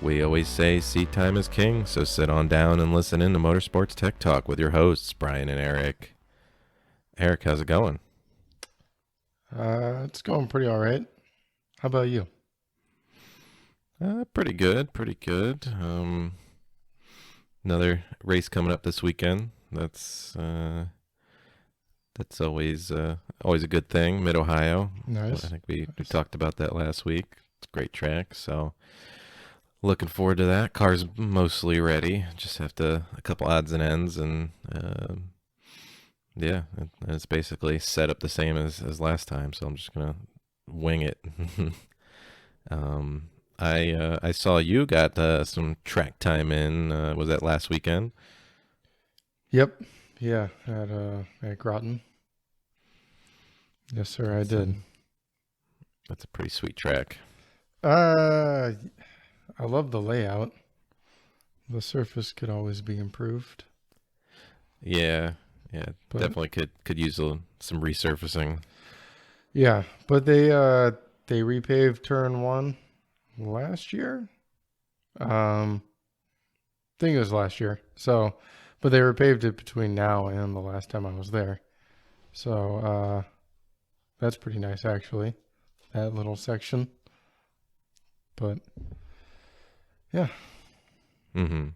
We always say seat time is king, so sit on down and listen in to Motorsports Tech Talk with your hosts, Brian and Eric. Eric, how's it going? It's going pretty all right. How about you? Pretty good, pretty good. Another race coming up this weekend. That's always always a good thing. Mid Ohio. Nice. I think we talked about that last week. It's a great track, so looking forward to that. Car's mostly ready. Just have to a couple odds and ends, and yeah, it's basically set up the same as last time. So I'm just gonna wing it. I saw you got some track time in. Was that last weekend? Yep. Yeah. At Groton. Yes, sir. I did. That's a pretty sweet track. I love the layout. The surface could always be improved. Yeah, But, definitely could use some resurfacing. Yeah, but they repaved turn 1 last year. I think it was last year. So, but they repaved it between now and the last time I was there. So, that's pretty nice actually. That little section. But yeah. Mm-hmm.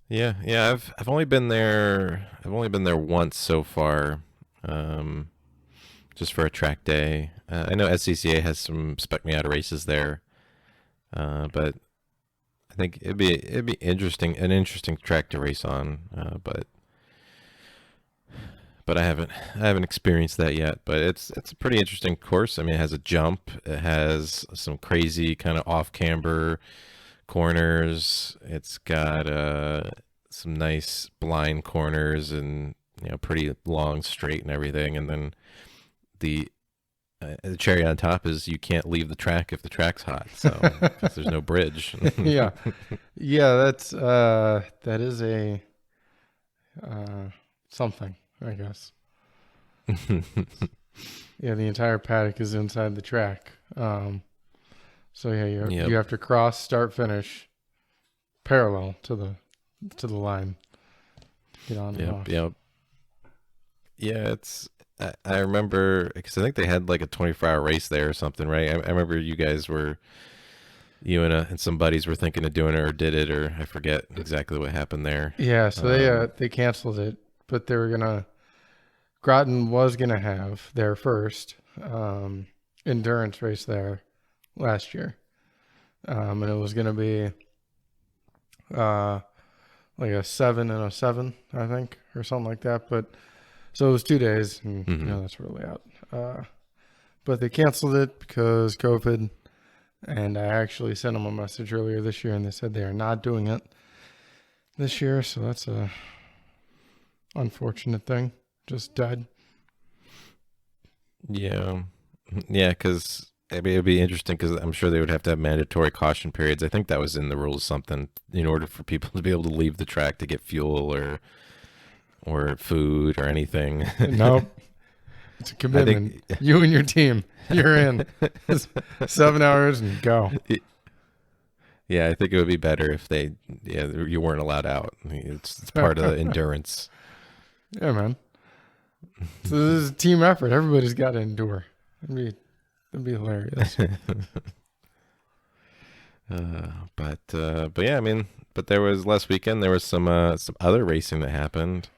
Yeah. I've only been there. I've only been there once so far, just for a track day. I know SCCA has some spec Miata races there, but I think it'd be an interesting track to race on. But I haven't experienced that yet. But it's a pretty interesting course. I mean, it has a jump. It has some crazy kind of off camber corners. It's got some nice blind corners and pretty long straight and everything. And then the cherry on top is you can't leave the track if the track's hot, so because there's no bridge. Yeah. Yeah, that is a something, I guess. Yeah, the entire paddock is inside the track. So yeah, you have to cross, start, finish, parallel to the line. Get on and off. Yep. Yeah, I remember because I think they had like a 24-hour race there or something, right? I remember you and some buddies were thinking of doing it or did it, or I forget exactly what happened there. Yeah, so they canceled it, but Groton was gonna have their first endurance race there last year, and it was gonna be like a 7 and a 7, I think, or something like that. But so it was 2 days, and that's really out. But they canceled it because COVID, and I actually sent them a message earlier this year, and they said they are not doing it this year. So that's a unfortunate thing. Just died. Yeah, because it'd be interesting because I'm sure they would have to have mandatory caution periods. I think that was in the rules, something in order for people to be able to leave the track to get fuel or food or anything. Nope. It's a commitment. You and your team, you're in. 7 hours and go. Yeah, I think it would be better if you weren't allowed out. It's part of the endurance. Yeah, man. So this is a team effort. Everybody's got to endure. That'd be hilarious. But yeah, I mean, but there was last weekend. There was some other racing that happened.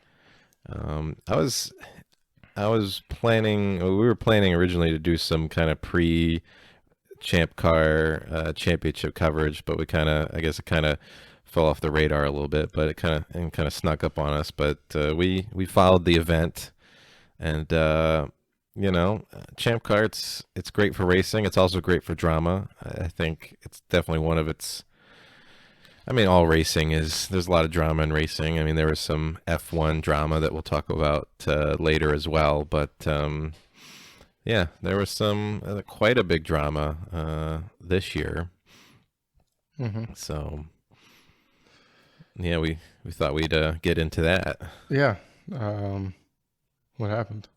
I was planning. We were planning originally to do some kind of Champcar Championship coverage, but it kind of fell off the radar a little bit. But it kind of snuck up on us. But we followed the event, and Champcar, it's great for racing. It's also great for drama. I think it's definitely one of its. I mean, all racing there's a lot of drama in racing. I mean, there was some F1 drama that we'll talk about later as well. But yeah, there was some quite a big drama this year. Mm-hmm. So yeah, we thought we'd get into that. Yeah. What happened?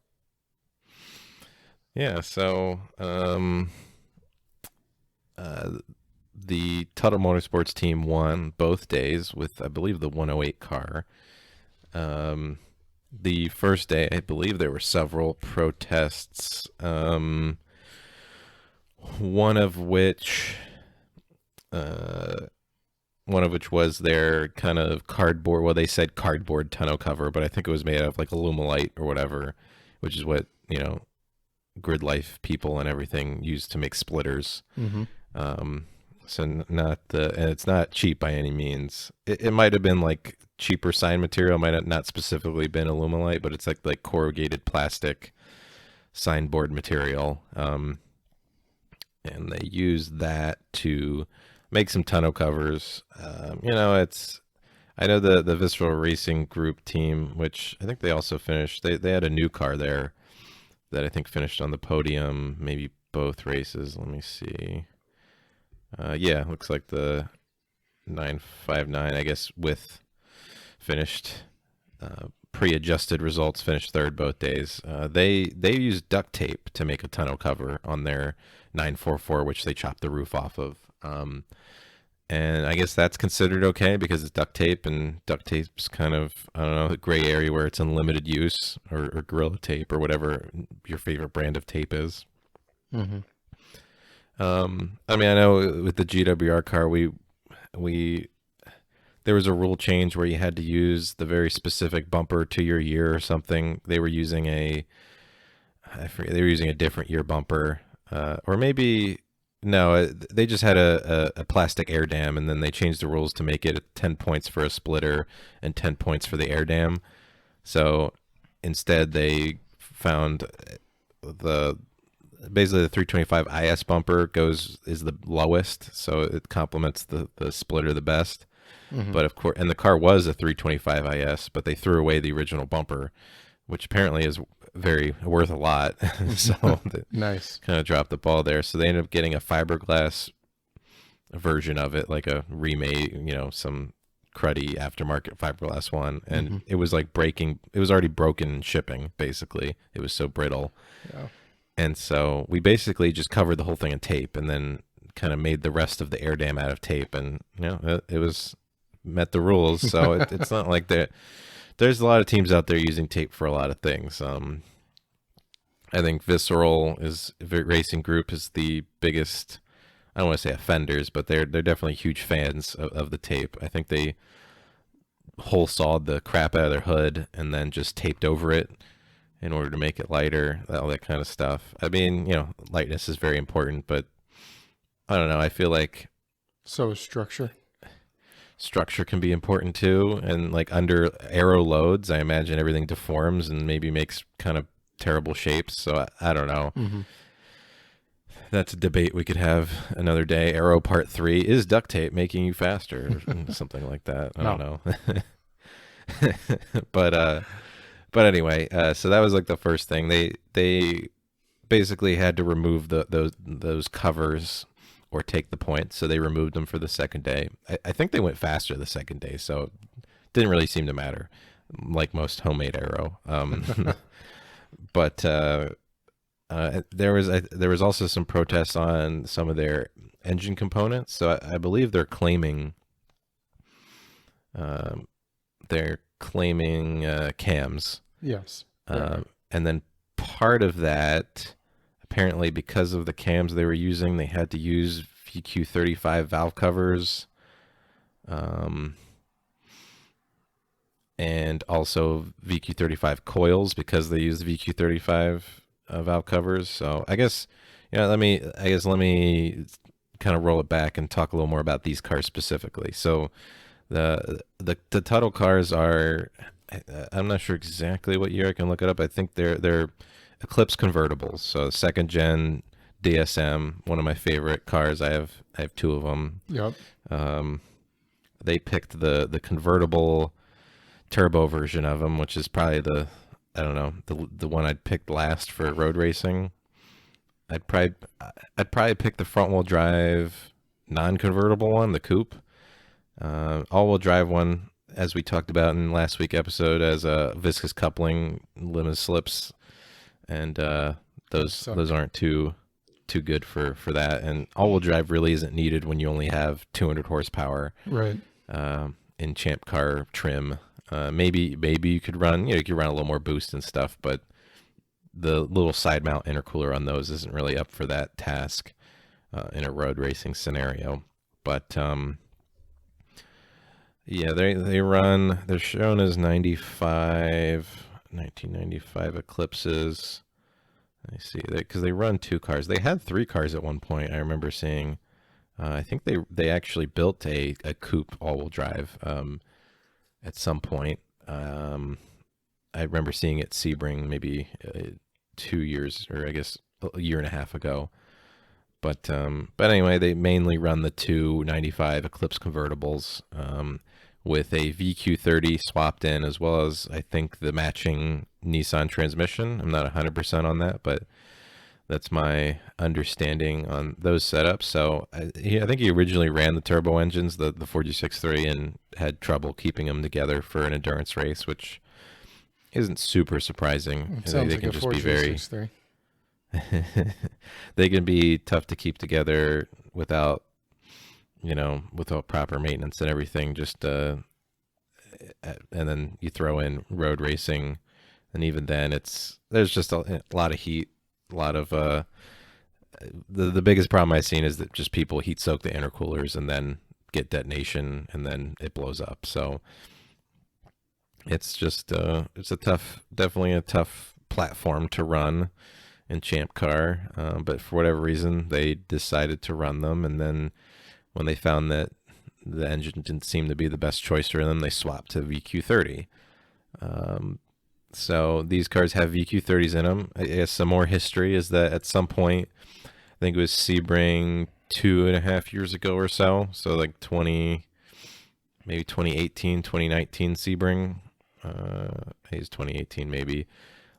Yeah, so uh, the Tuttle Motorsports team won both days with, I believe, the 108 car. Um, the first day, I believe there were several protests, one of which, uh, one of which was their kind of cardboard. Well, they said cardboard tonneau cover, but I think it was made out of like aluminite or whatever, which is what grid life people and everything use to make splitters. Mm-hmm. Um, not and it's not cheap by any means. It might have been like cheaper sign material, might have not specifically been aluminite, but it's like corrugated plastic signboard material. And they use that to make some tonneau covers. I know the Visceral Racing Group team, which I think they also finished. They had a new car there that I think finished on the podium, maybe both races. Let me see. Yeah, looks like the 959, I guess, with finished pre-adjusted results, finished third both days. They used duct tape to make a tonneau cover on their 944, which they chopped the roof off of. And I guess that's considered okay because it's duct tape, and duct tape's kind of, I don't know, the gray area where it's unlimited use, or Gorilla Tape, or whatever your favorite brand of tape is. Mm-hmm. I mean, I know with the GWR car, there was a rule change where you had to use the very specific bumper to your year or something. They were using I forget, they were using a different year bumper, or maybe no, they just had a plastic air dam, and then they changed the rules to make it 10 points for a splitter and 10 points for the air dam. So instead, they found basically the 325 IS bumper is the lowest, so it complements the splitter the best. Mm-hmm. But of course, and the car was a 325 IS, but they threw away the original bumper, which apparently is worth a lot. So Nice. kind of dropped the ball there. So they ended up getting a fiberglass version of it, like a remade, some cruddy aftermarket fiberglass one, and it was like breaking. It was already broken in shipping. Basically, it was so brittle. Yeah. And so we basically just covered the whole thing in tape, and then kind of made the rest of the air dam out of tape, and it was met the rules. So it's not like there's a lot of teams out there using tape for a lot of things. I think Visceral Racing Group is the biggest. I don't want to say offenders, but they're definitely huge fans of the tape. I think they hole sawed the crap out of their hood and then just taped over it in order to make it lighter, all that kind of stuff. I mean, lightness is very important, but I don't know. I feel like So structure can be important too. And like under aero loads, I imagine everything deforms and maybe makes kind of terrible shapes. So I don't know. Mm-hmm. That's a debate we could have another day. Aero Part 3, is duct tape making you faster? Or something like that. I don't know. But anyway, so that was like the first thing. They basically had to remove those covers or take the points, so they removed them for the second day. I think they went faster the second day, so it didn't really seem to matter, like most homemade aero. But there was also some protests on some of their engine components. So I believe they're claiming cams. Yes. And then part of that, apparently because of the cams they were using, they had to use VQ35 valve covers, and also VQ35 coils because they use VQ35 valve covers. So I guess, let me kind of roll it back and talk a little more about these cars specifically. So the Tuttle cars are, I'm not sure exactly what year. I can look it up. I think they're Eclipse convertibles. So second gen DSM, one of my favorite cars. I have two of them. Yep. They picked the convertible turbo version of them, which is probably the one I'd picked last for road racing. I'd probably pick the front wheel drive non-convertible one, the coupe. All-wheel drive one, as we talked about in last week's episode, as a viscous coupling, limit slips, and those aren't too good for that. And all-wheel drive really isn't needed when you only have 200 horsepower. Right. In Champcar trim. Maybe you could run, you could run a little more boost and stuff, but the little side mount intercooler on those isn't really up for that task in a road racing scenario. But yeah, they're shown as 1995 Eclipses. I see that because they run 2 cars. They had 3 cars at one point. I remember seeing. I think they actually built a coupe all-wheel drive at some point. I remember seeing it at Sebring maybe 2 years, or I guess a year and a half ago. But anyway, they mainly run the 295 Eclipse convertibles with a VQ30 swapped in, as well as I think the matching Nissan transmission. I'm not 100% on that, but that's my understanding on those setups. So I think he originally ran the turbo engines, the 4G63, and had trouble keeping them together for an endurance race, which isn't super surprising. It sounds like a 4G63. They can be tough to keep together without proper maintenance and everything. Just and then you throw in road racing, and even then there's just a lot of heat. A lot of the biggest problem I've seen is that just people heat soak the intercoolers and then get detonation and then it blows up. So it's just it's definitely a tough platform to run in Champcar. But for whatever reason, they decided to run them, and then when they found that the engine didn't seem to be the best choice for them, they swapped to VQ30. So these cars have VQ30s in them. I guess some more history is that at some point, I think it was Sebring 2.5 years ago or so. So like maybe 2018, 2019 Sebring. I think it's 2018 maybe.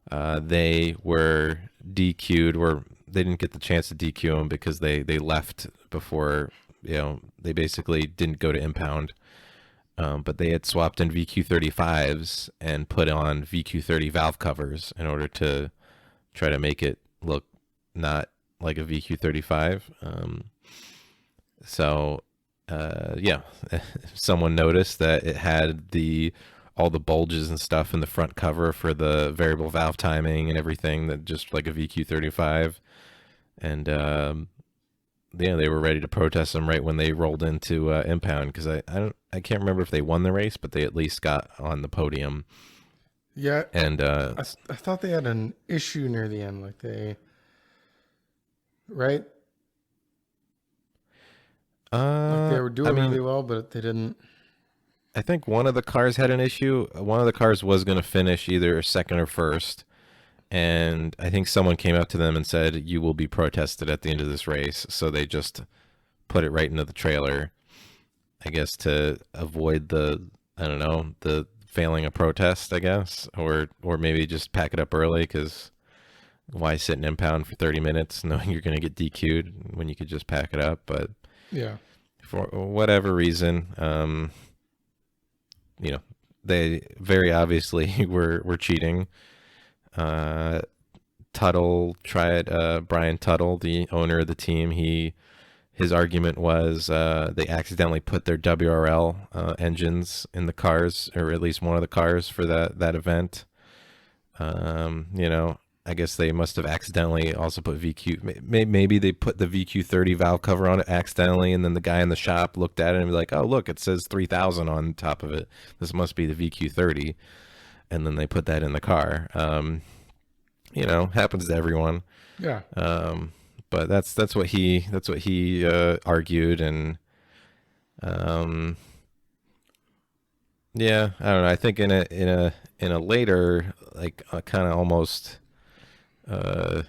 They were DQ'd, or they didn't get the chance to DQ them because they left before, they basically didn't go to impound. But they had swapped in VQ35s and put on VQ30 valve covers in order to try to make it look not like a VQ35. Yeah, someone noticed that it had all the bulges and stuff in the front cover for the variable valve timing and everything, that just like a VQ35. And yeah, they were ready to protest them right when they rolled into impound, because I can't remember if they won the race, but they at least got on the podium. Yeah, and I thought they had an issue near the end, right? Like they were doing really well, but they didn't. I think one of the cars had an issue. One of the cars was going to finish either second or first. And I think someone came up to them and said, "You will be protested at the end of this race." So they just put it right into the trailer, I guess, to avoid the failing a protest, I guess, or maybe just pack it up early, because why sit in impound for 30 minutes knowing you're going to get DQ'd when you could just pack it up? But yeah, for whatever reason, they very obviously were cheating. Tuttle tried, Brian Tuttle, the owner of the team, his argument was they accidentally put their WRL engines in the cars, or at least one of the cars for that event. I guess they must have accidentally also put VQ. Maybe they put the VQ30 valve cover on it accidentally, and then the guy in the shop looked at it and be like, "Oh, look, it says 3000 on top of it. This must be the VQ30." And then they put that in the car. Happens to everyone. Yeah. But that's what he argued, and yeah, I don't know. I think in a later, like kind of almost kind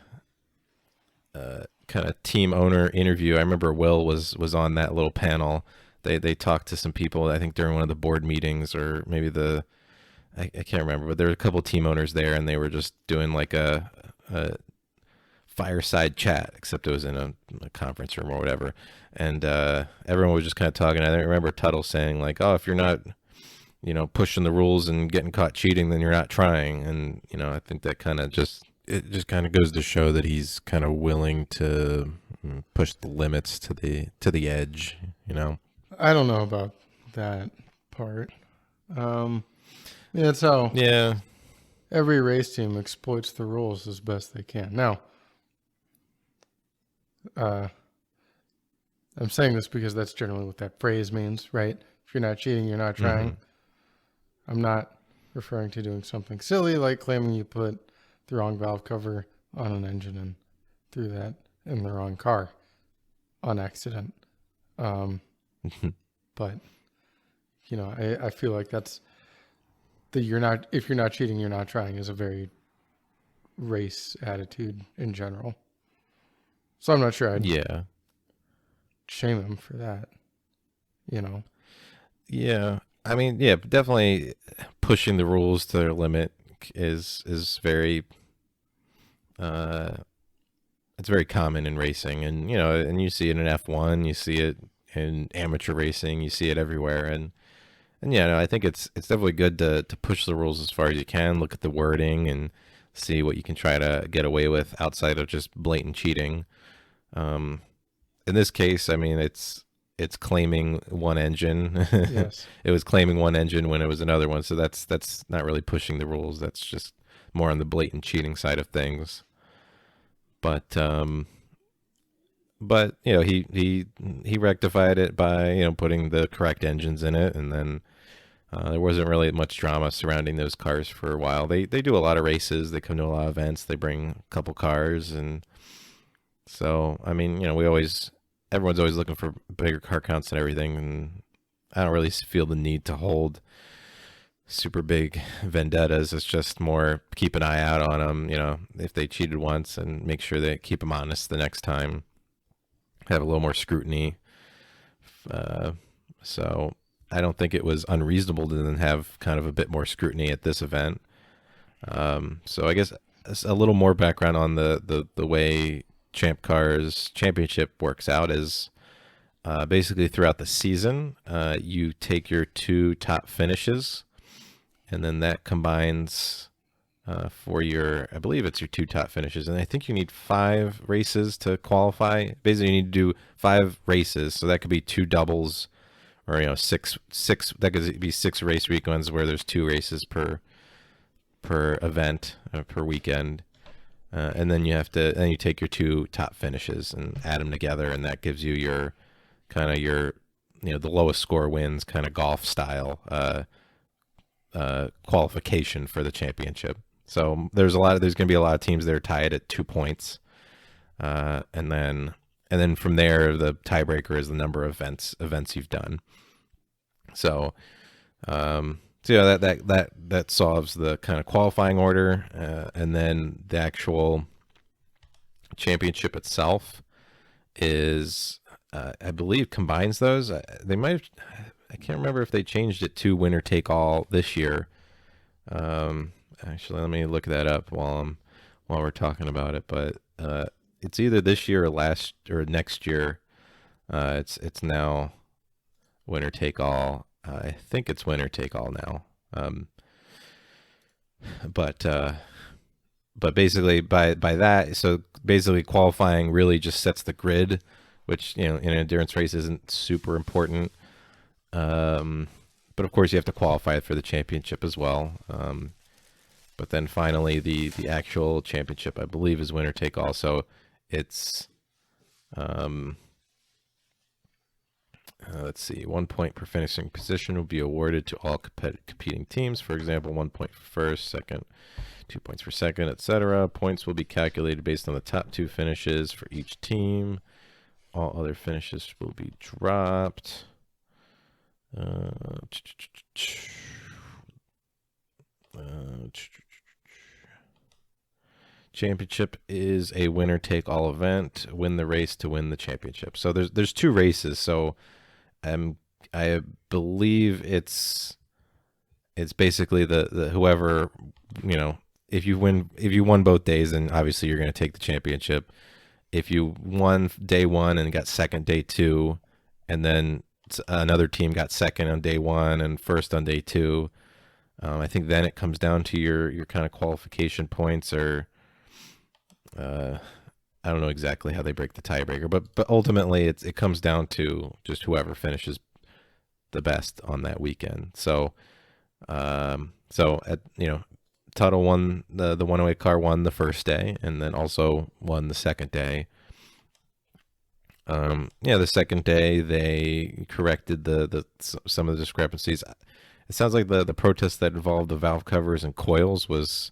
of team owner interview, I remember Will was on that little panel. They talked to some people, I think during one of the board meetings, or maybe I can't remember, but there were a couple team owners there, and they were just doing like a fireside chat, except it was in a conference room or whatever. And everyone was just kind of talking. I remember Tuttle saying like, "Oh, if you're not, pushing the rules and getting caught cheating, then you're not trying." And, I think that kind of just it just kind of goes to show that he's kind of willing to push the limits to the edge, you know. I don't know about that part. Yeah, it's how Yeah. every race team exploits the rules as best they can. Now, I'm saying this because that's generally what that phrase means, right? If you're not cheating, you're not trying. I'm not referring to doing something silly like claiming you put the wrong valve cover on an engine and threw that in the wrong car on accident. But you know, I feel like that's if you're not cheating, you're not trying is a very race attitude in general. So I'm not sure I'd shame him for that, you know. Yeah. I mean, yeah, definitely pushing the rules to their limit is very it's very common in racing, and you know, and you see it in F1, you see it in amateur racing, you see it everywhere, and yeah, no, I think it's definitely good to push the rules as far as you can, look at the wording and see what you can try to get away with outside of just blatant cheating. In this case, I mean, it's claiming one engine. Yes. It was claiming one engine when it was another one, so that's not really pushing the rules. That's just more on the blatant cheating side of things. But you know, he rectified it by, you know, putting the correct engines in it, and then there wasn't really much drama surrounding those cars for a while. They do a lot of races. They come to a lot of events. They bring a couple cars, and so I mean, you know, everyone's always looking for bigger car counts and everything, and I don't really feel the need to hold super big vendettas. It's just more keep an eye out on them, you know, if they cheated once, and make sure they keep them honest the next time. Have a little more scrutiny. So I don't think it was unreasonable to then have kind of a bit more scrutiny at this event. So I guess a little more background on the way Champcar's championship works out is basically throughout the season, you take your two top finishes, and then that combines for I believe it's your two top finishes, and I think you need 5 races to qualify. Basically, you need to do 5 races, so that could be 2 doubles, or you know, six. That could be 6 race weekends where there's 2 races per event per weekend, and then you take your 2 top finishes and add them together, and that gives you your you know, the lowest score wins kind of golf style qualification for the championship. So there's going to be a lot of teams that are tied at 2 points, and then from there the tiebreaker is the number of events you've done. So yeah, that solves the kind of qualifying order, and then the actual championship itself is I believe combines those. They might have, I can't remember if they changed it to winner take all this year. Actually, let me look that up while we're talking about it. But it's either this year or next year. It's now winner take all. I think it's winner take all now. But basically by that, so basically qualifying really just sets the grid, which, you know, in an endurance race isn't super important. But of course you have to qualify for the championship as well. But then finally the actual championship, I believe, is winner take all. So it's let's see, 1 point per finishing position will be awarded to all competing teams. For example, 1 point for first, second, 2 points for second, etc. Points will be calculated based on the top 2 finishes for each team. All other finishes will be dropped. Championship is a winner take all event. Win the race to win the championship. So there's 2 races. So I believe it's basically the whoever, you know, if you won both days, then obviously you're going to take the championship. If you won day 1 and got second day 2, and then another team got second on day 1 and first on day 2, I think then it comes down to your kind of qualification points, or Uh, I don't know exactly how they break the tiebreaker, but ultimately it comes down to just whoever finishes the best on that weekend. So Tuttle won the 108 car won the first day, and then also won the second day. The second day they corrected the some of the discrepancies. It sounds like the protest that involved the valve covers and coils was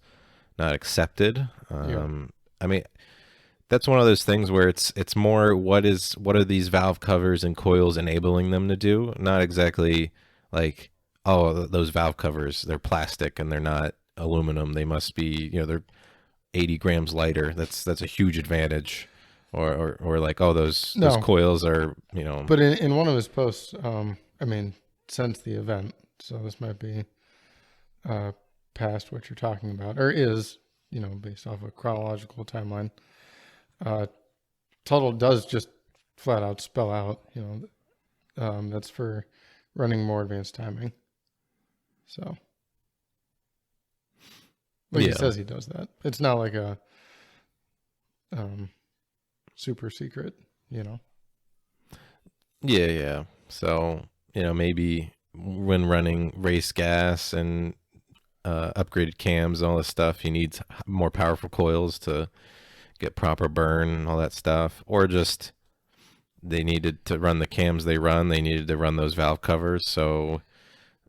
not accepted. Yeah. I mean, that's one of those things where it's more what are these valve covers and coils enabling them to do, not exactly like, oh, those valve covers, they're plastic and they're not aluminum, they must be, they're 80 grams lighter, that's a huge advantage, or like, oh, those No, coils are, but in one of his posts, I mean, since the event, so this might be uh, past what you're talking about, or is, based off a chronological timeline. Uh, Tuttle does just flat out spell out, that's for running more advanced timing. So, like he yeah, says he does that. It's not like a super secret, yeah. So maybe when running race gas and upgraded cams and all this stuff, he needs more powerful coils to get proper burn and all that stuff, or just they needed to run the cams they needed to run those valve covers. So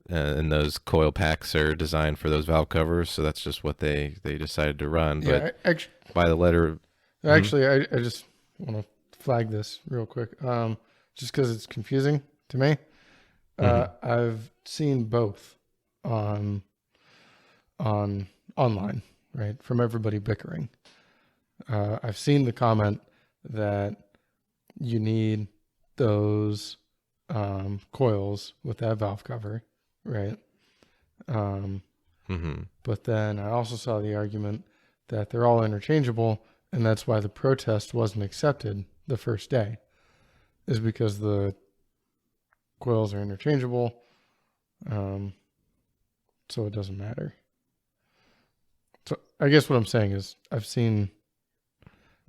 and those coil packs are designed for those valve covers, so that's just what they decided to run. But Yeah, actually, by the letter, actually, I just want to flag this real quick, just because it's confusing to me. I've seen both on online, right, from everybody bickering. I've seen the comment that you need those coils with that valve cover, right? But then I also saw the argument that they're all interchangeable, and that's why the protest wasn't accepted the first day, is because the coils are interchangeable, so it doesn't matter. So I guess what I'm saying is I've seen,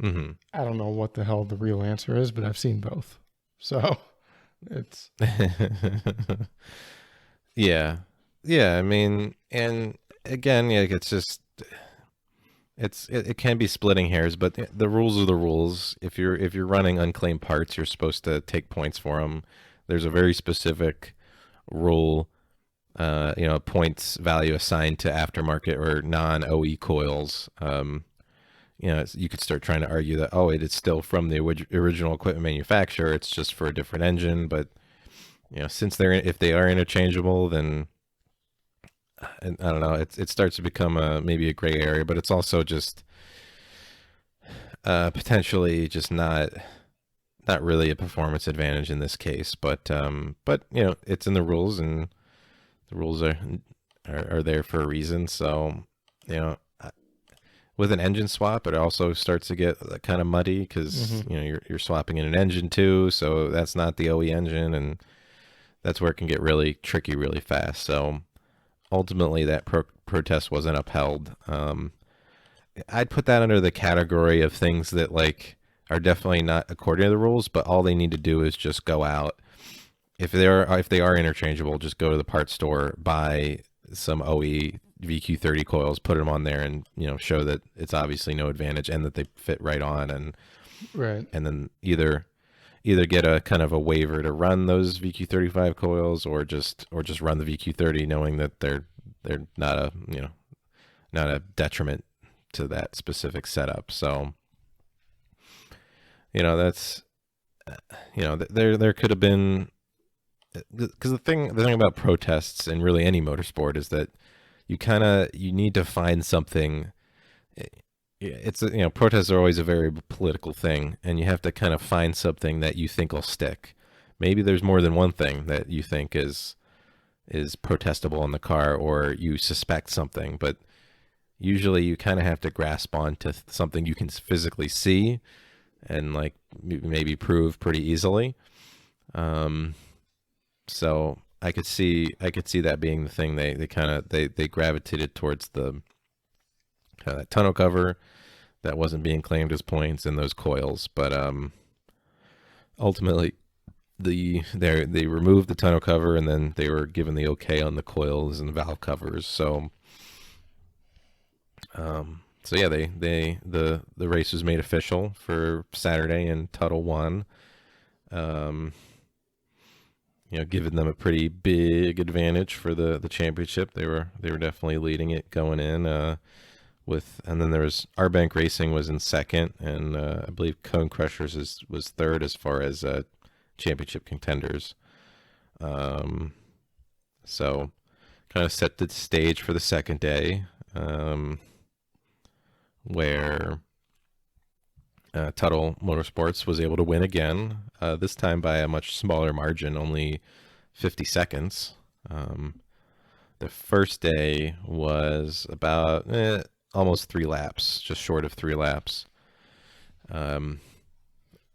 I don't know what the hell the real answer is, but I've seen both. So it's yeah, yeah. I mean, and again, yeah, it's just it can be splitting hairs, but the rules are the rules. If you're running unclaimed parts, you're supposed to take points for them. There's a very specific rule, points value assigned to aftermarket or non-OE coils. You could start trying to argue that, oh, it is still from the original equipment manufacturer. It's just for a different engine, but since if they are interchangeable, then I don't know. It starts to become maybe a gray area, but it's also just potentially just not really a performance advantage in this case. But it's in the rules, and the rules are there for a reason. So with an engine swap, it also starts to get kind of muddy because you're swapping in an engine too. So that's not the OE engine, and that's where it can get really tricky really fast. So ultimately, that protest wasn't upheld. I'd put that under the category of things that are definitely not according to the rules, but all they need to do is just go out. If they are interchangeable, just go to the parts store, buy some OE VQ30 coils, put them on there, and show that it's obviously no advantage and that they fit right on, and right. and then either get a kind of a waiver to run those VQ35 coils, or just run the VQ30, knowing that they're not a detriment to that specific setup. So that's there could have been, because the thing about protests and really any motorsport is that you need to find something. It's protests are always a very political thing, and you have to kind of find something that you think will stick. Maybe there's more than one thing that you think is protestable in the car, or you suspect something, but usually you kind of have to grasp onto something you can physically see and maybe prove pretty easily. So I could see that being the thing. They gravitated towards the that tonneau cover. that wasn't being claimed as points in those coils. But ultimately, they removed the tonneau cover, and then they were given the okay on the coils and the valve covers. So yeah, the race was made official for Saturday, and Tuttle won. Giving them a pretty big advantage for the championship. They were definitely leading it going in. And then there was Our Bank Racing was in second, and I believe Cone Crushers was third as far as championship contenders. So kind of set the stage for the second day, where Tuttle Motorsports was able to win again, this time by a much smaller margin, only 50 seconds. The first day was about almost 3 laps, just short of 3 laps.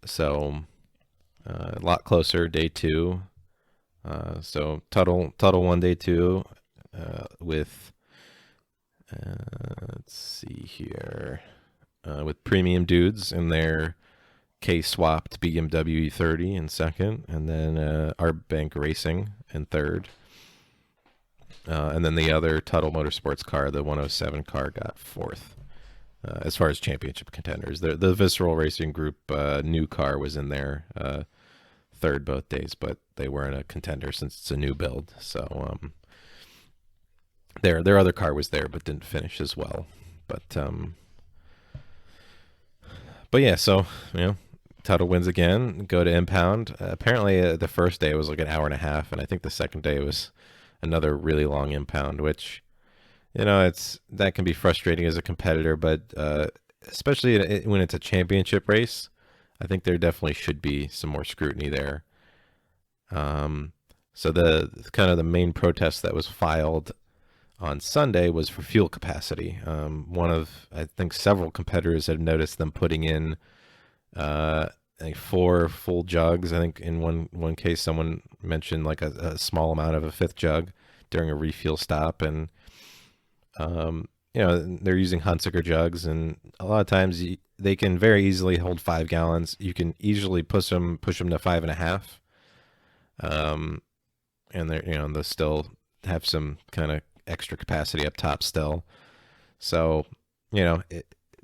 So a lot closer day 2. So Tuttle won day 2 with, let's see here, with Premium Dudes in their K-swapped BMW E30 in second, and then Our Bank Racing in third. And then the other Tuttle Motorsports car, the 107 car, got fourth. As far as championship contenders, the Visceral Racing Group new car was in there third both days, but they weren't a contender since it's a new build. So their other car was there, but didn't finish as well. But yeah, so Tuttle wins again. Go to impound. Apparently, the first day was like an hour and a half, and I think the second day was another really long impound, which that can be frustrating as a competitor, but especially when it's a championship race, I think there definitely should be some more scrutiny there. So the main protest that was filed on Sunday was for fuel capacity. I think several competitors had noticed them putting in like 4 full jugs. I think in one case someone mentioned like a small amount of a 5th jug during a refuel stop, and they're using Hunsaker jugs, and a lot of times they can very easily hold 5 gallons. You can easily push them to 5.5, and they'll still have some kind of extra capacity up top still. So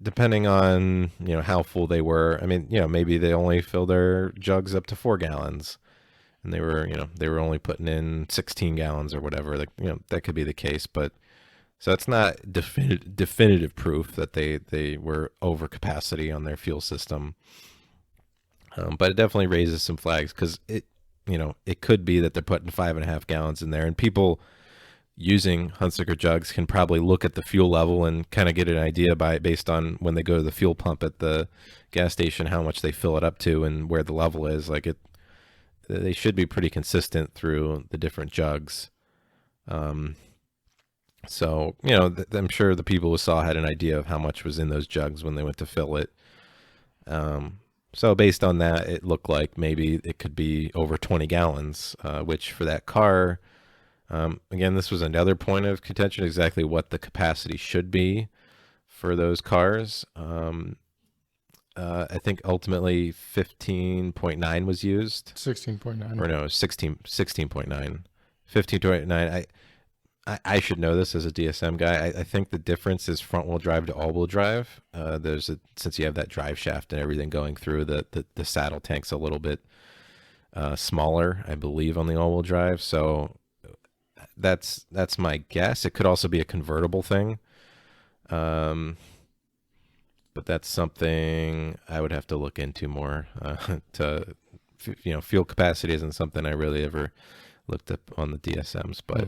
depending on how full they were, I mean maybe they only fill their jugs up to 4 gallons, and they were only putting in 16 gallons or whatever. Like that could be the case, but so it's not definitive proof that they were over capacity on their fuel system. But it definitely raises some flags, because it could be that they're putting 5.5 gallons in there, and people using Hunsaker jugs can probably look at the fuel level and kind of get an idea based on when they go to the fuel pump at the gas station how much they fill it up to and where the level is. They should be pretty consistent through the different jugs. So I'm sure the people who saw had an idea of how much was in those jugs when they went to fill it. So based on that, it looked like maybe it could be over 20 gallons, which for that car, again, this was another point of contention, exactly what the capacity should be for those cars. I think ultimately 15.9 was used. 16.9. Or no, 16.9. 15.9. I should know this as a DSM guy. I think the difference is front wheel drive to all wheel drive. Since you have that drive shaft and everything going through, the saddle tank's a little bit smaller, I believe, on the all wheel drive. So that's my guess. It could also be a convertible thing. But that's something I would have to look into more. Fuel capacity isn't something I really ever looked up on the DSMs, but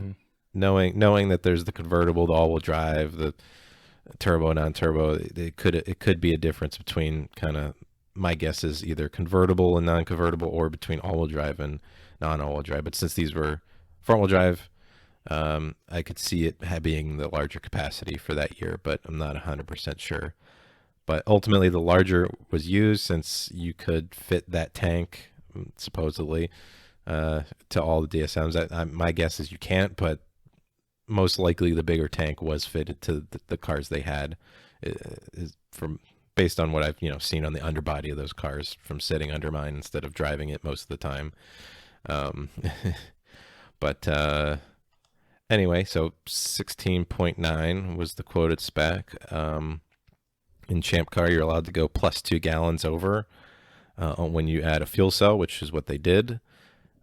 knowing that there's the convertible, the all-wheel drive, the turbo, non-turbo, it could be a difference between kind of, my guess is either convertible and non-convertible, or between all-wheel drive and non-all-wheel drive. But since these were front-wheel drive, I could see it being the larger capacity for that year, but I'm not 100% sure. But ultimately, the larger was used since you could fit that tank, supposedly, to all the DSMs. My guess is you can't, but most likely the bigger tank was fitted to the cars they had, is from based on what I've seen on the underbody of those cars from sitting under mine instead of driving it most of the time. Um, but anyway, so 16.9 was the quoted spec. In Champcar, you're allowed to go plus 2 gallons over when you add a fuel cell, which is what they did.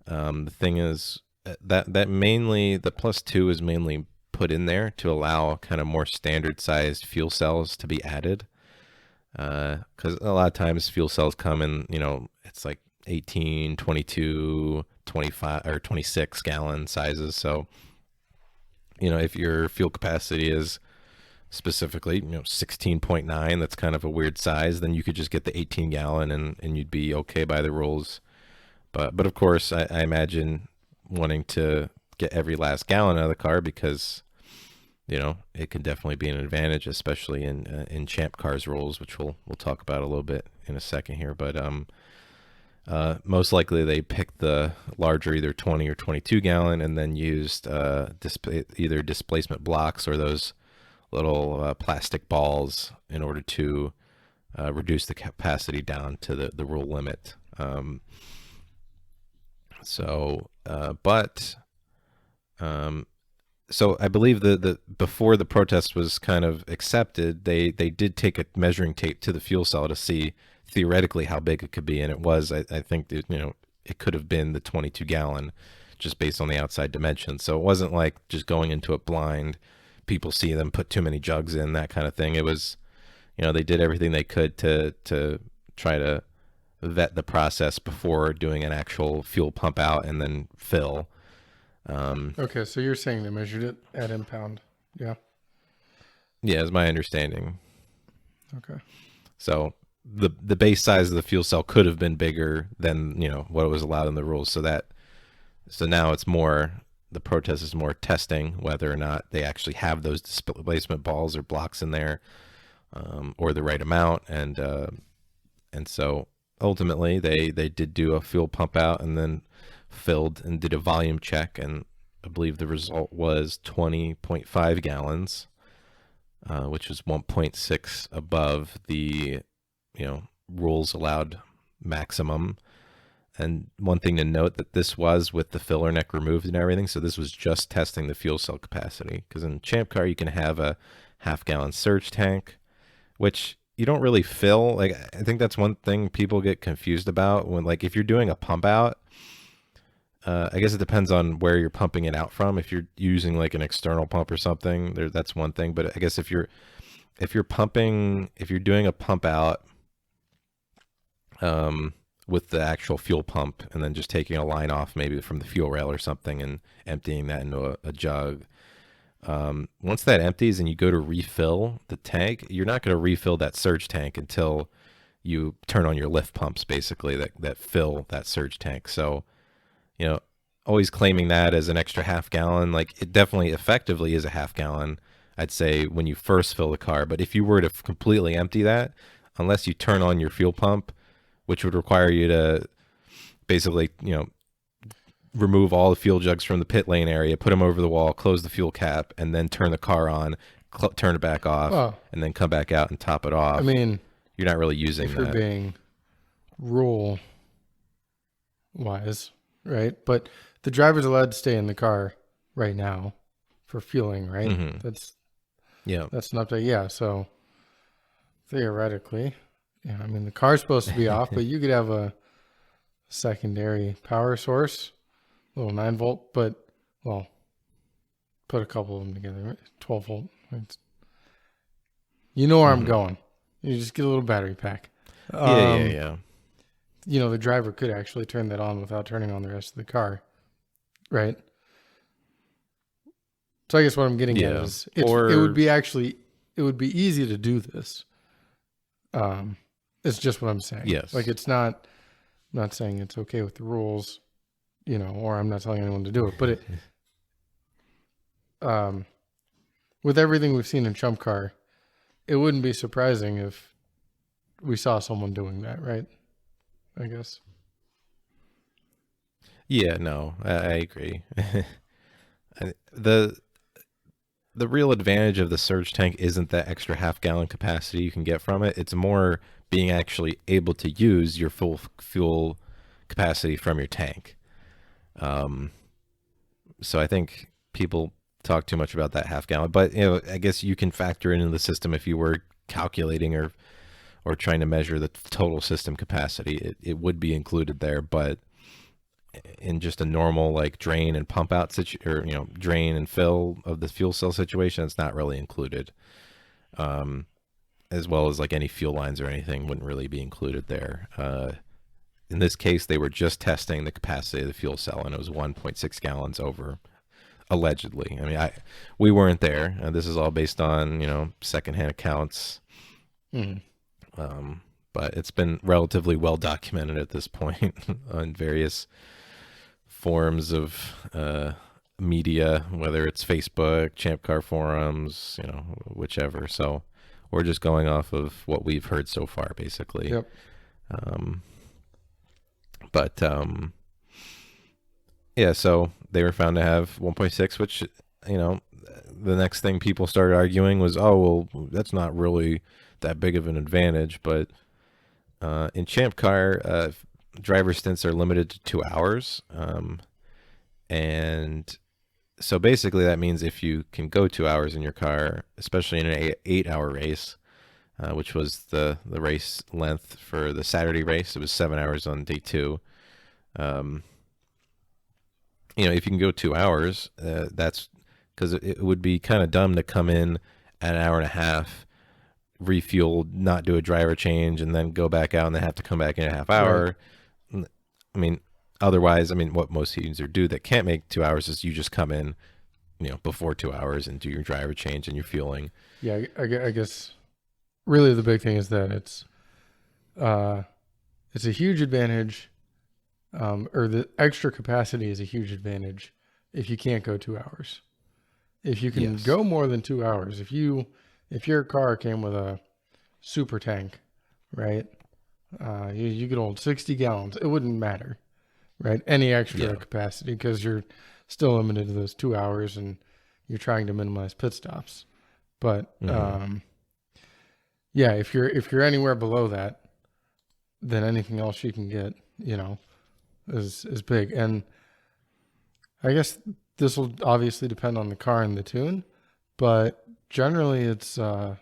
The thing is that mainly the plus 2 is mainly put in there to allow kind of more standard sized fuel cells to be added. Because a lot of times fuel cells come in, it's like 18, 22, 25, or 26 gallon sizes. So, if your fuel capacity is specifically 16.9, that's kind of a weird size, then you could just get the 18 gallon and you'd be okay by the rules. But of course, I imagine wanting to get every last gallon out of the car because it can definitely be an advantage, especially in Champ Car's rules, which we'll talk about a little bit in a second here. But most likely they picked the larger, either 20 or 22 gallon, and then used either displacement blocks or those little plastic balls in order to reduce the capacity down to the rule limit. So I believe the before the protest was kind of accepted, they did take a measuring tape to the fuel cell to see theoretically how big it could be, and it was, I think, it could have been the 22 gallon just based on the outside dimensions. So it wasn't like just going into it blind. People see them put too many jugs in, that kind of thing. It was, they did everything they could to try to vet the process before doing an actual fuel pump out and then fill. Okay, so you're saying they measured it at impound. Yeah. Yeah, is my understanding. Okay. So the base size of the fuel cell could have been bigger than what was allowed in the rules. So now it's more, the protest is more testing whether or not they actually have those displacement balls or blocks in there, or the right amount. And so ultimately they did do a fuel pump out and then filled and did a volume check, and I believe the result was 20.5 gallons, which is 1.6 above the rules allowed maximum. And one thing to note, that this was with the filler neck removed and everything, so this was just testing the fuel cell capacity, because in Champ Car you can have a half-gallon surge tank, which you don't really fill. Like, I think that's one thing people get confused about when, like, if you're doing a pump out, I guess it depends on where you're pumping it out from. If you're using like an external pump or something, that's one thing. But I guess if you're doing a pump out with the actual fuel pump and then just taking a line off maybe from the fuel rail or something and emptying that into a jug, once that empties and you go to refill the tank, you're not going to refill that surge tank until you turn on your lift pumps, basically, that fill that surge tank. So always claiming that as an extra half gallon, like, it definitely effectively is a half gallon, I'd say, when you first fill the car. But if you were to completely empty that, unless you turn on your fuel pump, which would require you to basically, remove all the fuel jugs from the pit lane area, put them over the wall, close the fuel cap, and then turn the car on, turn it back off, and then come back out and top it off. I mean, you're not really using if that. you're being rule wise, right? But the driver's allowed to stay in the car right now for fueling, right? Mm-hmm. That's not that. Yeah. So theoretically, I mean, the car's supposed to be off, but you could have a secondary power source, little 9-volt, but, well, put a couple of them together, right? 12-volt. You know where I'm going. You just get a little battery pack. Yeah. The driver could actually turn that on without turning on the rest of the car, right? So I guess what I'm getting at is it would be easy to do this. It's just what I'm saying. Yes. Like, it's not, I'm not saying it's okay with the rules, or I'm not telling anyone to do it, but with everything we've seen in Chump Car, it wouldn't be surprising if we saw someone doing that, right? I guess. Yeah, no, I agree. the real advantage of the surge tank isn't that extra half-gallon capacity you can get from it. It's more being actually able to use your full fuel capacity from your tank. So I think people talk too much about that half gallon, but I guess you can factor it into the system if you were calculating or trying to measure the total system capacity. It would be included there, but in just a normal like drain and pump out or drain and fill of the fuel cell situation, it's not really included. As well as like any fuel lines or anything wouldn't really be included there. In this case, they were just testing the capacity of the fuel cell, and it was 1.6 gallons over, allegedly. I mean, we weren't there. This is all based on secondhand accounts. But it's been relatively well documented at this point on various forms of media, whether it's Facebook, Champcar forums, whichever. So we're just going off of what we've heard so far, basically. Yep. Yeah, so they were found to have 1.6, which, the next thing people started arguing was, oh, well, that's not really that big of an advantage. But in Champ Car, driver stints are limited to 2 hours. And so basically that means if you can go 2 hours in your car, especially in an 8-hour race, which was the race length for the Saturday race, it was 7 hours on day 2. If you can go 2 hours, that's because it would be kind of dumb to come in at an hour and a half, refuel, not do a driver change, and then go back out and then have to come back in a half hour. Right. I mean, otherwise, what most teams do that can't make 2 hours is you just come in, before 2 hours and do your driver change and your fueling. Yeah, I guess really the big thing is that it's a huge advantage. Or the extra capacity is a huge advantage if you can't go 2 hours. If you can go more than 2 hours, if your car came with a super tank, right? You could hold 60 gallons. It wouldn't matter, right? Any extra capacity, because you're still limited to those 2 hours and you're trying to minimize pit stops. But if you're anywhere below that, then anything else you can get, is big. And I guess this will obviously depend on the car and the tune, but generally it's and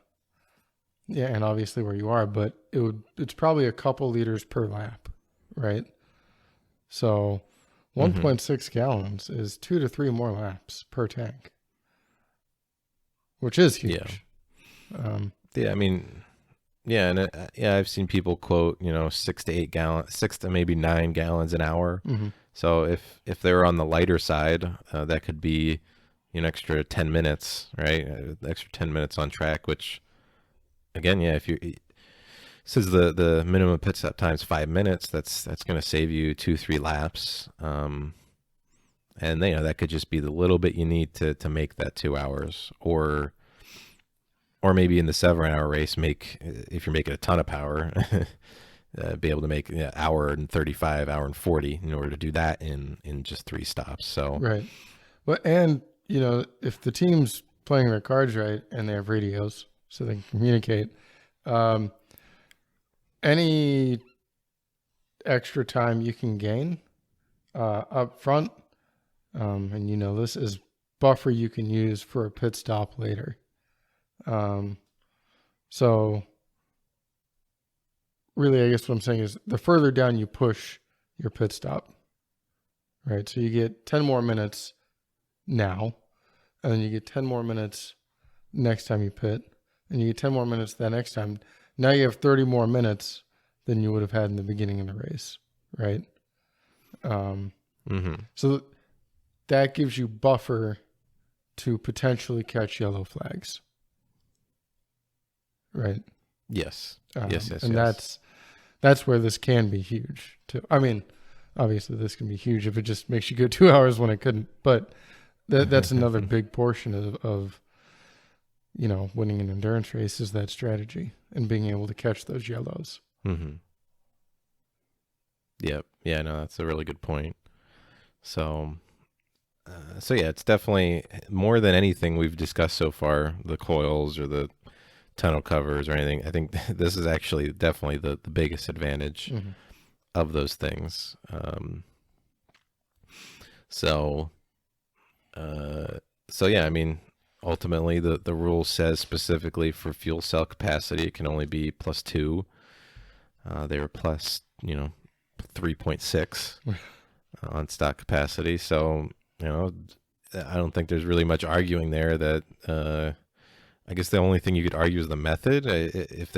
obviously where you are, but it's probably a couple liters per lap, right? So 1.6 gallons is 2 to 3 more laps per tank, which is huge. I've seen people quote 6 to 8 gallons, 6 to maybe 9 gallons an hour. So if they're on the lighter side, that could be an extra 10 minutes, right? Extra 10 minutes on track, which again, if you says the minimum pit stop time is 5 minutes, that's going to save you 2-3 laps. And that could just be the little bit you need to make that 2 hours, or maybe in the 7-hour race, if you're making a ton of power, be able to make hour and 35, hour and 40 in order to do that in just 3 stops. So right. Well, and if the team's playing their cards right and they have radios so they can communicate, any extra time you can gain up front, and this is buffer you can use for a pit stop later. So really, I guess what I'm saying is the further down you push your pit stop, right? So you get 10 more minutes now, and then you get 10 more minutes next time you pit, and you get 10 more minutes the next time. Now you have 30 more minutes than you would have had in the beginning of the race, right? So that gives you buffer to potentially catch yellow flags. Right. Yes. And that's where this can be huge too. Obviously this can be huge if it just makes you go 2 hours when it couldn't, but that's another big portion of winning an endurance race is that strategy and being able to catch those yellows. Yep. Yeah, no, that's a really good point. So, So yeah, it's definitely more than anything we've discussed so far, the coils or the tonneau covers or anything. I think this is actually definitely the biggest advantage Hmm. of those things. So, uh, so yeah, I mean, ultimately the rule says specifically for fuel cell capacity, it can only be +2. They were plus, 3.6 on stock capacity. So, I don't think there's really much arguing there that, I guess the only thing you could argue is the method. If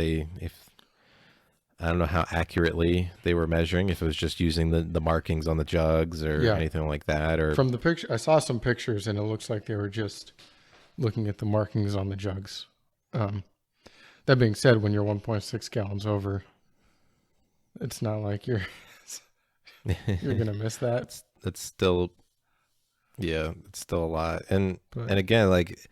I don't know how accurately they were measuring, if it was just using the markings on the jugs or Yeah. anything like that, or From the picture, I saw some pictures, and it looks like they were just looking at the markings on the jugs. Um, that being said, when you're 1.6 gallons over, it's not like you're gonna miss that. it's still, yeah, it's still a lot. But And again, like,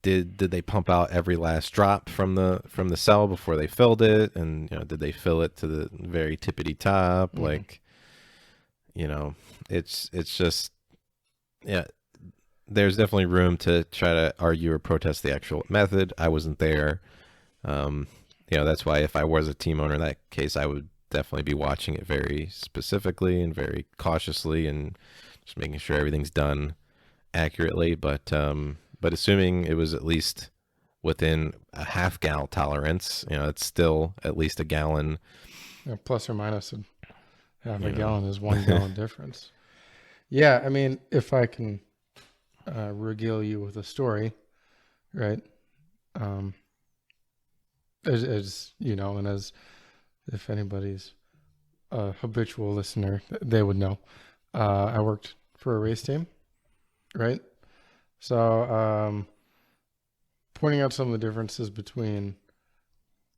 did they pump out every last drop from the cell before they filled it? And did they fill it to the very tippity top? mhm. Like, it's just, yeah, there's definitely room to try to argue or protest the actual method. I wasn't there. Um, that's why if I was a team owner in that case, I would definitely be watching it very specifically and very cautiously and just making sure everything's done accurately. But assuming it was at least within a half gallon tolerance, it's still at least a gallon, Plus or minus a half a you know. gallon is 1 gallon difference. Yeah, I mean, if I can regale you with a story, right? Um, as you know, and as if anybody's a habitual listener, they would know. I worked for a race team, right? So, pointing out some of the differences between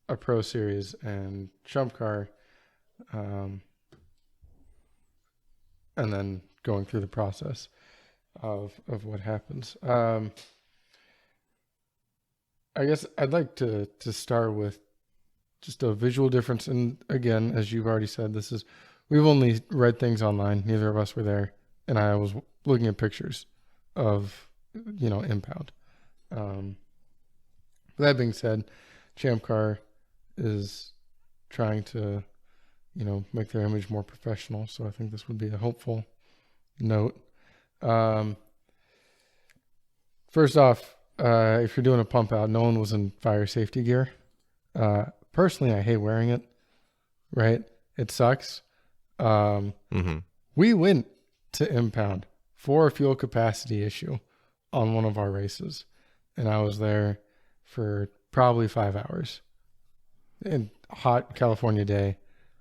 a pro series and Champcar, um, and then going through the process of what happens. I guess I'd like to start with just a visual difference. And again, as you've already said, we've only read things online. Neither of us were there, and I was looking at pictures of impound. Um, that being said, Champcar is trying to make their image more professional. So I think this would be a hopeful note. Um, First off, if you're doing a pump out, no one was in fire safety gear. Personally, I hate wearing it. Right? It sucks. Um, Hmm. we went to impound for a fuel capacity issue on one of our races, and I was there for probably 5 hours in a hot California day.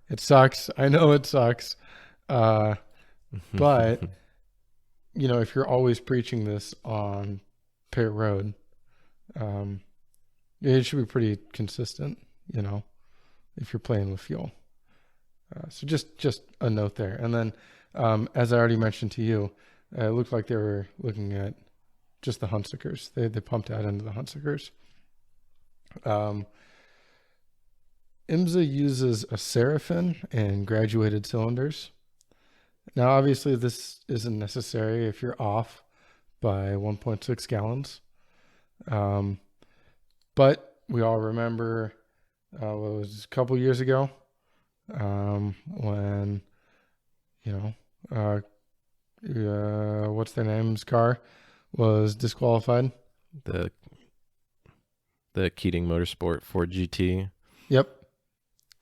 It sucks. I know it sucks. Uh, but if you're always preaching this on pit road, um, it should be pretty consistent, if you're playing with fuel. So just a note there. And then, as I already mentioned to you, it looked like they were looking at just the Hunsikers. They pumped out into the Hunsikers. IMSA uses a Seraphim and graduated cylinders. Now, obviously, this isn't necessary if you're off by 1.6 gallons. But we all remember what was a couple years ago when, what's their name's car was disqualified. the the Keating Motorsport Ford GT. Yep,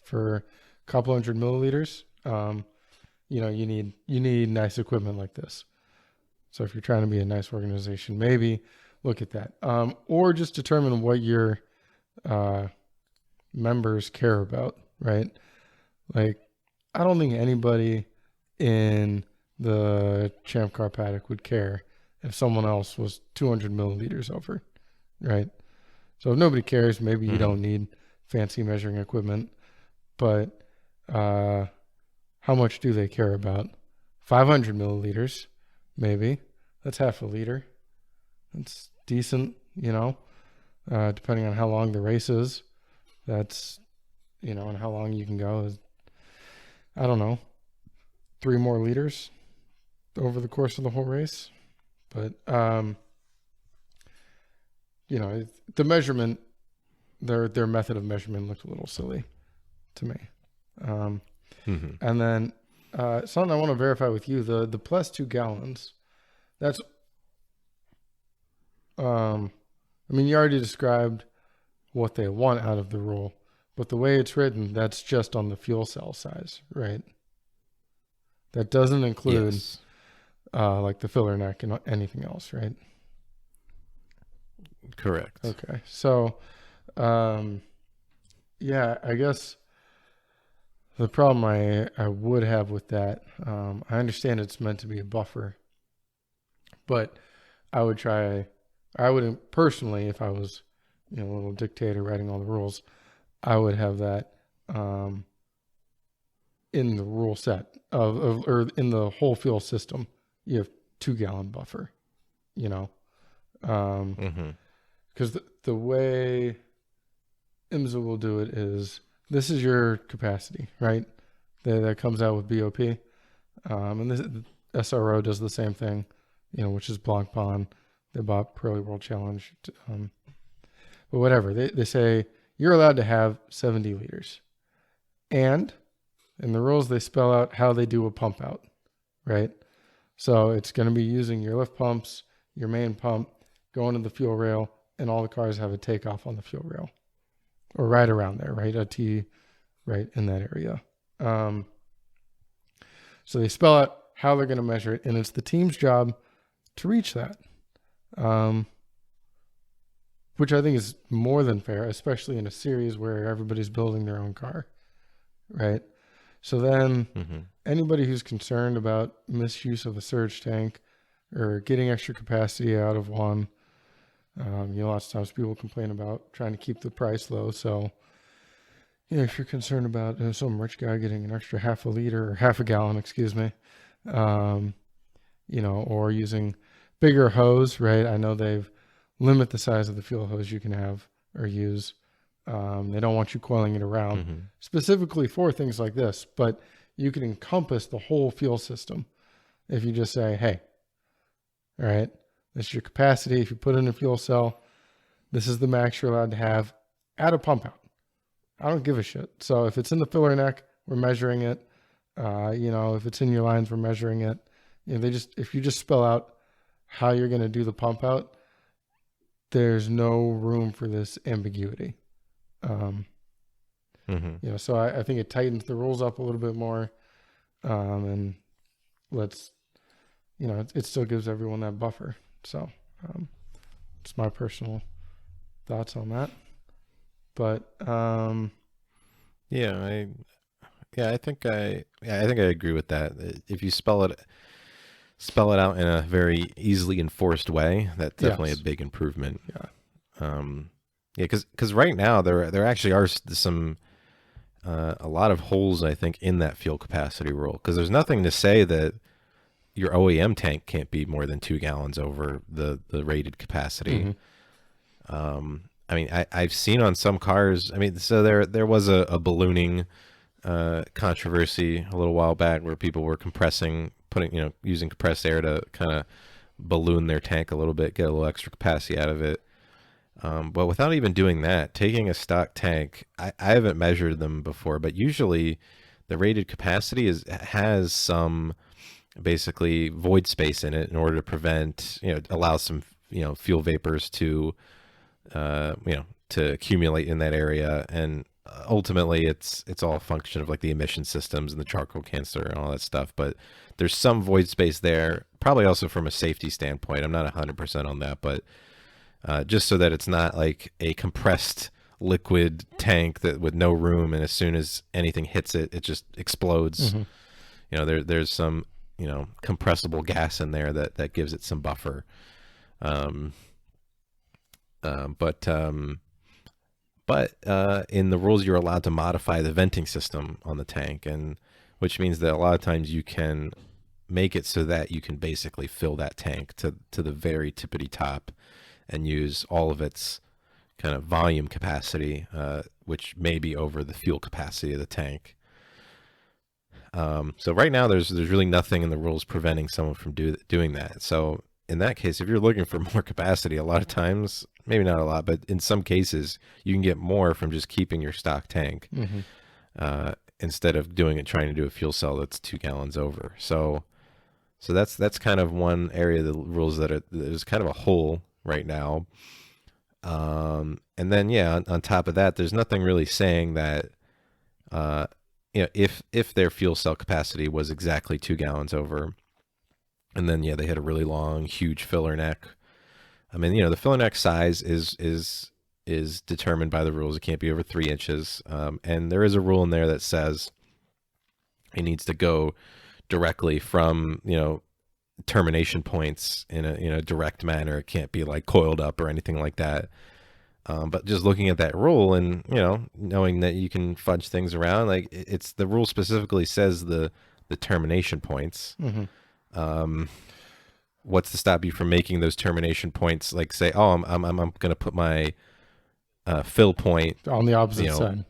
for a couple hundred milliliters. You need nice equipment like this. So if you're trying to be a nice organization, maybe look at that, or just determine what your members care about. Right? Like, I don't think anybody in the Champ Car paddock would care if someone else was 200 milliliters over, right? So if nobody cares, maybe you Hmm. don't need fancy measuring equipment. But how much do they care about? 500 milliliters, maybe. That's half a liter. That's decent, depending on how long the race is. That's, and how long you can go. I don't know, 3 more liters over the course of the whole race. But the measurement, their method of measurement looked a little silly to me. And then something I want to verify with you, the plus 2 gallons, that's you already described what they want out of the rule, but the way it's written, that's just on the fuel cell size, right? That doesn't include Yes. like the filler neck and anything else, right? Correct. Okay. So, yeah, I guess the problem I would have with that, I understand it's meant to be a buffer, but I would personally, if I was, a little dictator writing all the rules, I would have that in the rule set or in the whole fuel system. You have 2-gallon buffer, because the way IMSA will do it is, this is your capacity, right? That comes out with BOP, and this SRO does the same thing, which is Blanc Pond. They bought Pirelli World Challenge, but whatever. They say you're allowed to have 70 liters, and in the rules they spell out how they do a pump out, right? So it's going to be using your lift pumps, your main pump, going to the fuel rail, and all the cars have a takeoff on the fuel rail, or right around there, right? A T, right in that area. So they spell out how they're going to measure it, and it's the team's job to reach that, which I think is more than fair, especially in a series where everybody's building their own car, right? So then anybody who's concerned about misuse of a surge tank or getting extra capacity out of one, lots of times people complain about trying to keep the price low. So, if you're concerned about some rich guy getting an extra half a gallon, or using bigger hose, right? I know they've limit the size of the fuel hose you can have or use. They don't want you coiling it around specifically for things like this, but you can encompass the whole fuel system if you just say, hey, all right, this is your capacity. If you put in a fuel cell, this is the max you're allowed to have at a pump out. I don't give a shit. So if it's in the filler neck, we're measuring it. If it's in your lines, we're measuring it. If you just spell out how you're going to do the pump out, there's no room for this ambiguity. So I think it tightens the rules up a little bit more, and it still gives everyone that buffer. So it's my personal thoughts on that. But I think I agree with that. If you spell it out in a very easily enforced way, that's definitely a big improvement. Because right now there actually are some a lot of holes, I think, in that fuel capacity rule, because there's nothing to say that your OEM tank can't be more than 2 gallons over the rated capacity. I've seen on some cars, so there was a ballooning controversy a little while back where people were using compressed air to kind of balloon their tank a little bit, get a little extra capacity out of it. But without even doing that, taking a stock tank, I haven't measured them before, but usually the rated capacity has some basically void space in it in order to prevent, allow some, fuel vapors to, to accumulate in that area. And ultimately it's all a function of like the emission systems and the charcoal canister and all that stuff. But there's some void space there, probably also from a safety standpoint. I'm not 100% on that, but just so that it's not like a compressed liquid tank that with no room, and as soon as anything hits it, it just explodes. There's some compressible gas in there that gives it some buffer. But in the rules, you're allowed to modify the venting system on the tank, and which means that a lot of times you can make it so that you can basically fill that tank to the very tippity top and use all of its kind of volume capacity, which may be over the fuel capacity of the tank. So right now there's really nothing in the rules preventing someone from doing that. So in that case, if you're looking for more capacity, a lot of times, maybe not a lot, but in some cases, you can get more from just keeping your stock tank instead of trying to do a fuel cell that's 2 gallons over. So that's kind of one area of the rules that is kind of a hole right now. And then on top of that, there's nothing really saying that if their fuel cell capacity was exactly 2 gallons over, and then they had a really long, huge filler neck. I mean, the filler neck size is determined by the rules. It can't be over 3 inches, and there is a rule in there that says it needs to go directly from termination points in a direct manner. It can't be like coiled up or anything like that. But just looking at that rule and knowing that you can fudge things around, like it's the rule specifically says the termination points. What's to stop you from making those termination points? Like say, oh, I'm going to put my fill point on the opposite side.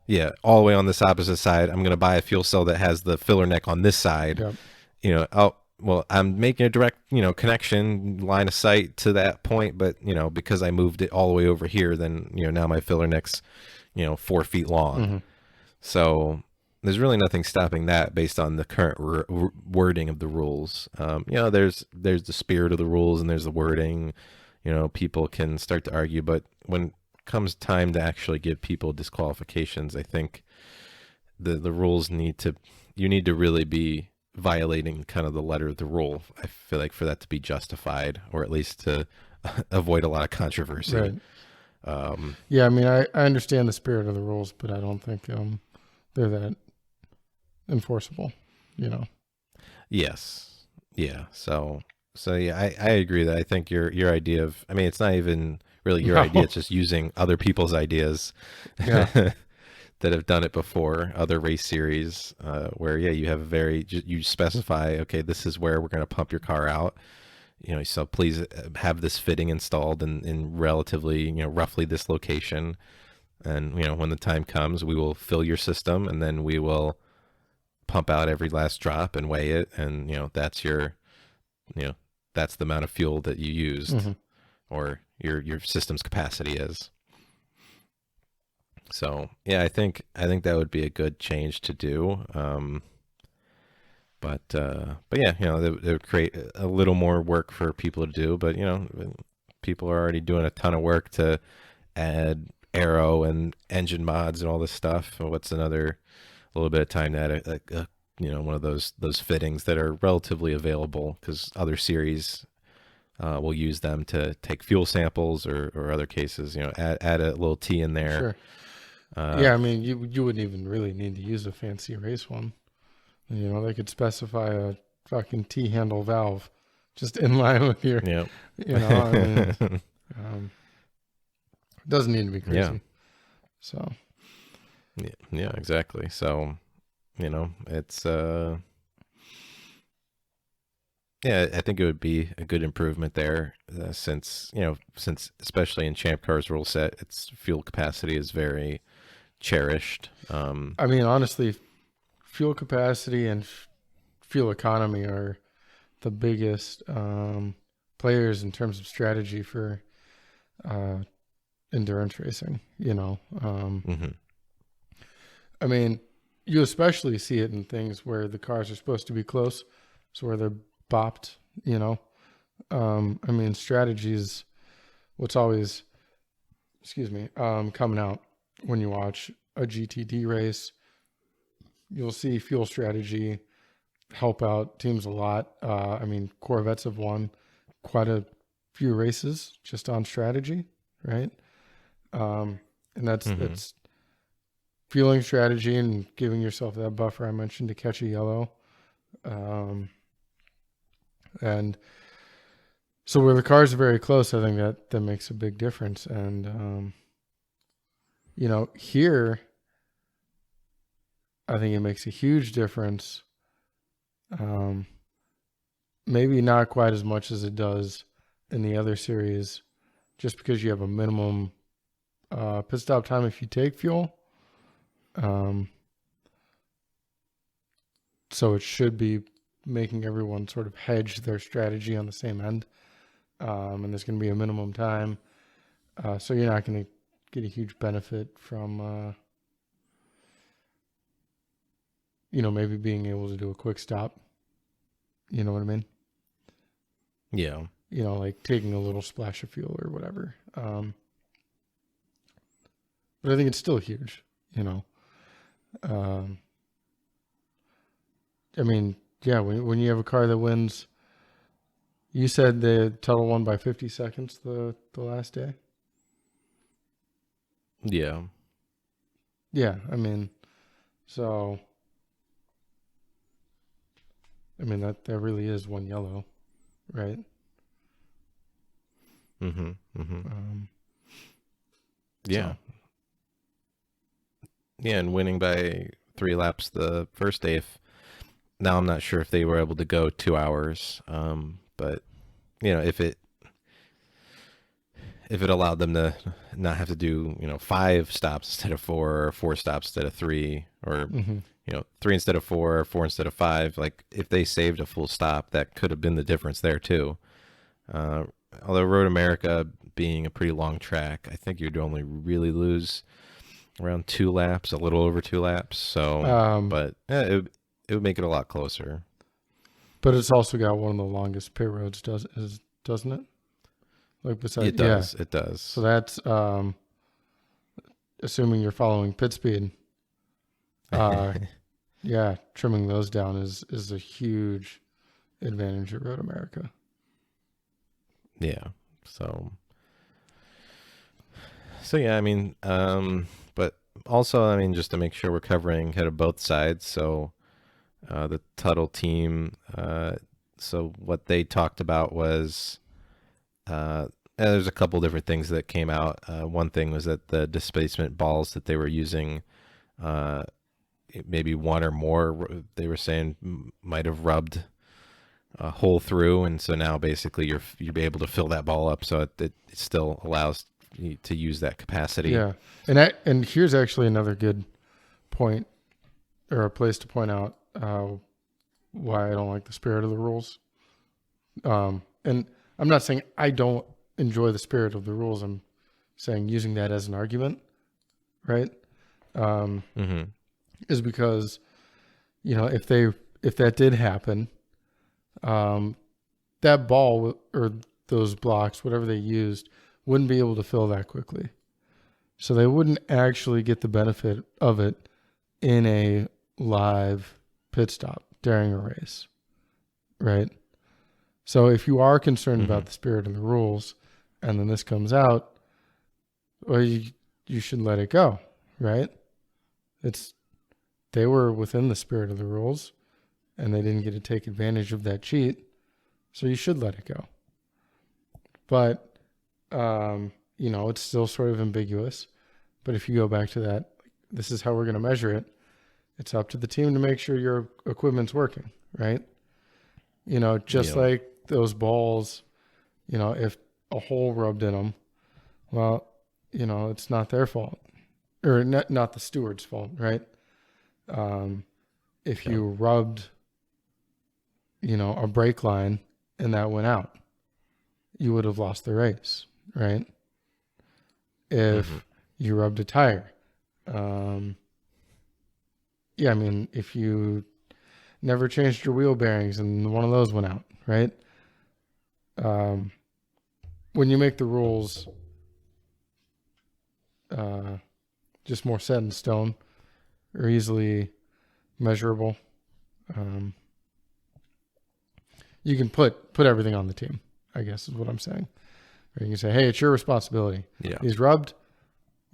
Yeah, all the way on this opposite side. I'm going to buy a fuel cell that has the filler neck on this side. Yep. Oh, well, I'm making a direct, connection line of sight to that point, but because I moved it all the way over here, then now my filler neck's 4 feet long. So there's really nothing stopping that based on the current wording of the rules. There's the spirit of the rules and there's the wording. People can start to argue, but when comes time to actually give people disqualifications, I think the rules need to really be violating kind of the letter of the rule. I feel like for that to be justified, or at least to avoid a lot of controversy. Right. I mean, I understand the spirit of the rules, but I don't think they're that enforceable. Yes. Yeah. So yeah, I agree that I think your idea of, I mean, it's not even really your idea. It's just using other people's ideas that have done it before, other race series, where you have you specify, okay, this is where we're going to pump your car out. So please have this fitting installed in relatively, roughly this location. And, when the time comes, we will fill your system and then we will pump out every last drop and weigh it. And, that's that's the amount of fuel that you used or your system's capacity is. So I think that would be a good change to do. But yeah, it would create a little more work for people to do. But people are already doing a ton of work to add aero and engine mods and all this stuff. What's another little bit of time to add one of those fittings that are relatively available, because other series will use them to take fuel samples or other cases. Add a little T in there. Sure. I mean, you wouldn't even really need to use a fancy race one. They could specify a fucking T-handle valve just in line with your, I mean, it doesn't need to be crazy. Yeah. So. Yeah, exactly. So, it's, I think it would be a good improvement there, since especially in Champcar's rule set, its fuel capacity is very cherished. I mean, honestly, fuel capacity and fuel economy are the biggest players in terms of strategy for endurance racing. I mean, you especially see it in things where the cars are supposed to be close, so where they're bopped. I mean, strategy is what's always, coming out when you watch a GTD race. You'll see fuel strategy help out teams a lot. I mean, Corvettes have won quite a few races just on strategy, right? And that's fueling strategy and giving yourself that buffer I mentioned to catch a yellow. And so where the cars are very close, I think that makes a big difference. And, here, I think it makes a huge difference. Maybe not quite as much as it does in the other series, just because you have a minimum pit stop time if you take fuel. So it should be making everyone sort of hedge their strategy on the same end. And there's going to be a minimum time. So you're not going to get a huge benefit from, maybe being able to do a quick stop. You know what I mean? Yeah. Like taking a little splash of fuel or whatever. But I think it's still huge, I mean, yeah, when you have a car that wins, you said the Tuttle won by 50 seconds the last day? Yeah. Yeah, I mean, so, that really is one yellow, right? Mm-hmm. Yeah. So. Yeah, and winning by 3 laps the first day. Now I'm not sure if they were able to go 2 hours, but if it allowed them to not have to do 5 stops instead of 4, or 4 stops instead of 3, or 3 instead of 4, or 4 instead of 5, like if they saved a full stop, that could have been the difference there too. Although Road America being a pretty long track, I think you'd only really lose around 2 laps, a little over 2 laps. So, but it would make it a lot closer. But it's also got one of the longest pit roads, doesn't it? Like besides, it does. Yeah. It does. So that's assuming you're following pit speed. Yeah, trimming those down is a huge advantage at Road America. Yeah. So yeah, I mean, but also, I mean, just to make sure we're covering kind of both sides. So the Tuttle team, so what they talked about was, there's a couple different things that came out. One thing was that the displacement balls that they were using, maybe one or more, they were saying might have rubbed a hole through, and so now basically you'll be able to fill that ball up, so it still allows you to use that capacity. Yeah, and here's actually another good point, or a place to point out why I don't like the spirit of the rules. And I'm not saying I don't enjoy the spirit of the rules. I'm saying using that as an argument, right? Is because, if that did happen, that ball or those blocks, whatever they used, wouldn't be able to fill that quickly. So they wouldn't actually get the benefit of it in a live pit stop during a race, right? So if you are concerned about the spirit and the rules, and then this comes out, well, you should let it go, right? They were within the spirit of the rules, and they didn't get to take advantage of that cheat, so you should let it go. But it's still sort of ambiguous. But if you go back to that, this is how we're going to measure it. It's up to the team to make sure your equipment's working, right? Like those balls, if a hole rubbed in them, well, it's not their fault, or not the steward's fault, right? If you rubbed, a brake line and that went out, you would have lost the race, right? If you rubbed a tire, if you never changed your wheel bearings and one of those went out, right? When you make the rules just more set in stone or easily measurable, you can put everything on the team, I guess is what I'm saying. Or you can say, hey, it's your responsibility. Yeah. He's rubbed.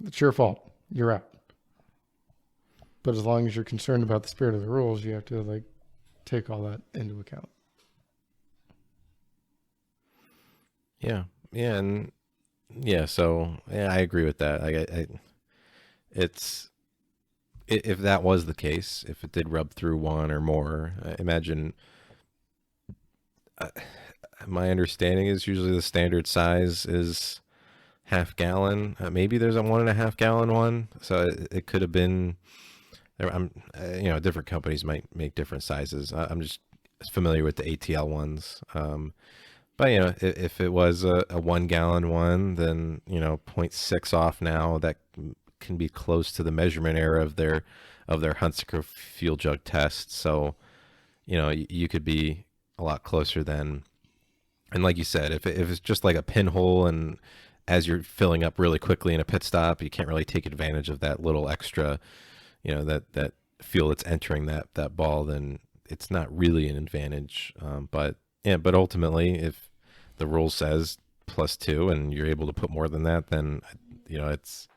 It's your fault. You're out. But as long as you're concerned about the spirit of the rules, you have to take all that into account. Yeah. Yeah. And yeah, so I agree with that. If that was the case, if it did rub through one or more, I imagine, my understanding is usually the standard size is half gallon. Maybe there's a 1.5 gallon one. So it could have been, different companies might make different sizes. I'm just familiar with the ATL ones. But if it was a 1 gallon one, then zero point 0.6 off now, that can be close to the measurement error of their Hunsaker fuel jug test. So you could be a lot closer then. And like you said, if it's just like a pinhole, and as you're filling up really quickly in a pit stop, you can't really take advantage of that little extra, that fuel that's entering that ball, then it's not really an advantage. But ultimately, if the rule says +2 and you're able to put more than that, then it's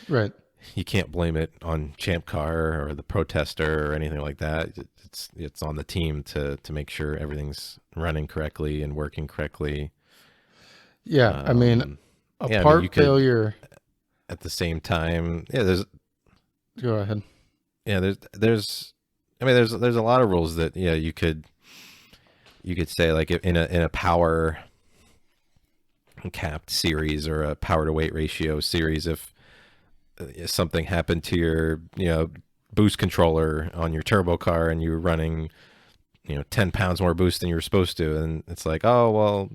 Right. you can't blame it on Champ Car or the protester or anything like that. It's on the team to make sure everything's running correctly and working correctly. Yeah. I mean, a part you could, failure. at the same time, there's Go ahead. there's there's a lot of rules that you could say, like in a power capped series or a power to weight ratio series, if something happened to your boost controller on your turbo car and you were running 10 pounds more boost than you were supposed to, and it's like, oh well,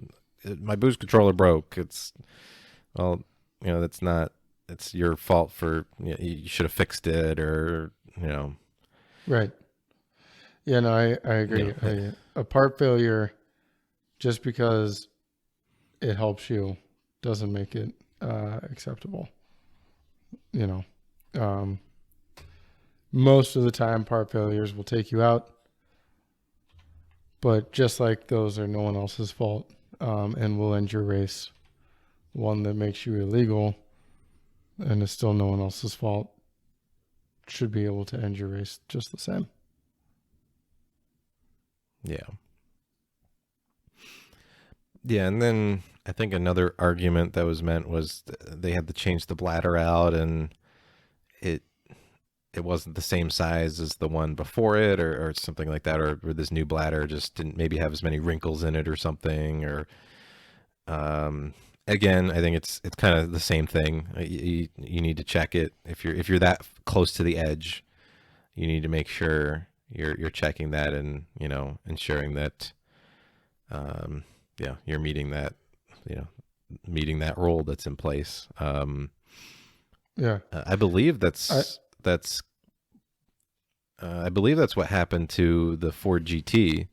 my boost controller broke. Well, that's not, it's your fault for, you should have fixed it, or Right. Yeah, no, I agree. A part failure, just because it helps you, doesn't make it acceptable. Most of the time, part failures will take you out, but just like those are no one else's fault, and will end your race. One that makes you illegal and is still no one else's fault should be able to end your race just the same. Yeah. Yeah, and then I think another argument that was meant was they had to change the bladder out, and it wasn't the same size as the one before it, or something like that, or this new bladder just didn't maybe have as many wrinkles in it or something, or again, I think it's kind of the same thing. You need to check it if you're that close to the edge. You need to make sure you're checking that, and ensuring that you're meeting that rule that's in place. I believe that's what happened to the Ford GT.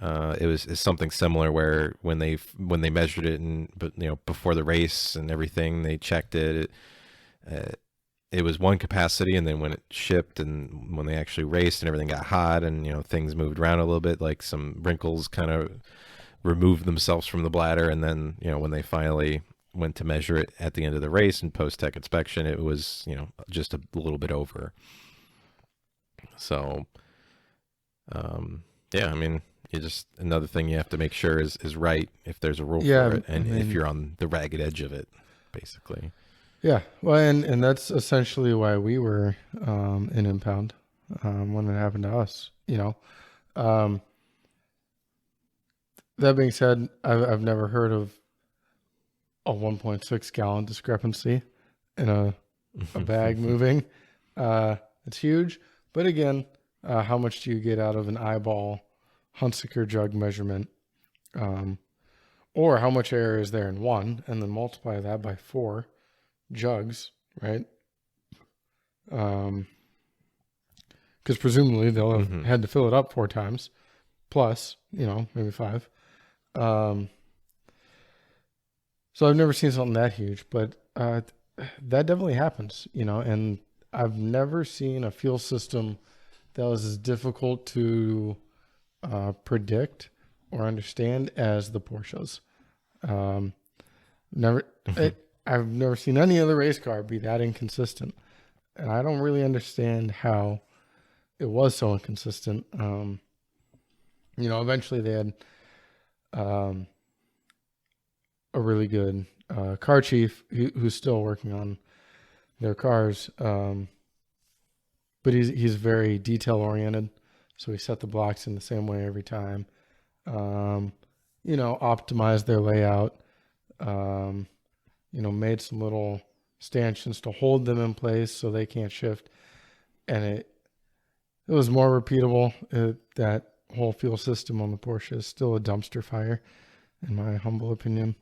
It's something similar, where when they measured it, but before the race and everything, they checked it. It was one capacity, and then when it shipped and when they actually raced and everything got hot, and things moved around a little bit, like some wrinkles kind of removed themselves from the bladder, and then when they finally went to measure it at the end of the race and post-tech inspection, it was just a little bit over. So I mean, another thing you have to make sure is right, if there's a rule for it, and if you're on the ragged edge of it, basically. Yeah, well, and that's essentially why we were in impound when it happened to us. That being said, I've never heard of a 1.6 gallon discrepancy in a bag moving. It's huge, but again, how much do you get out of an eyeball Hunsaker jug measurement? Or how much air is there in one, and then multiply that by 4 jugs, right? Because presumably they'll have had to fill it up 4 times, plus maybe 5. So I've never seen something that huge, but that definitely happens, and I've never seen a fuel system that was as difficult to predict or understand as the Porsches. I've never seen any other race car be that inconsistent, and I don't really understand how it was so inconsistent. Eventually they had a really good car chief who's still working on their cars, but he's very detail oriented, so he set the blocks in the same way every time. Optimized their layout. Made some little stanchions to hold them in place so they can't shift, and it was more repeatable that whole fuel system on the Porsche is still a dumpster fire, in my humble opinion.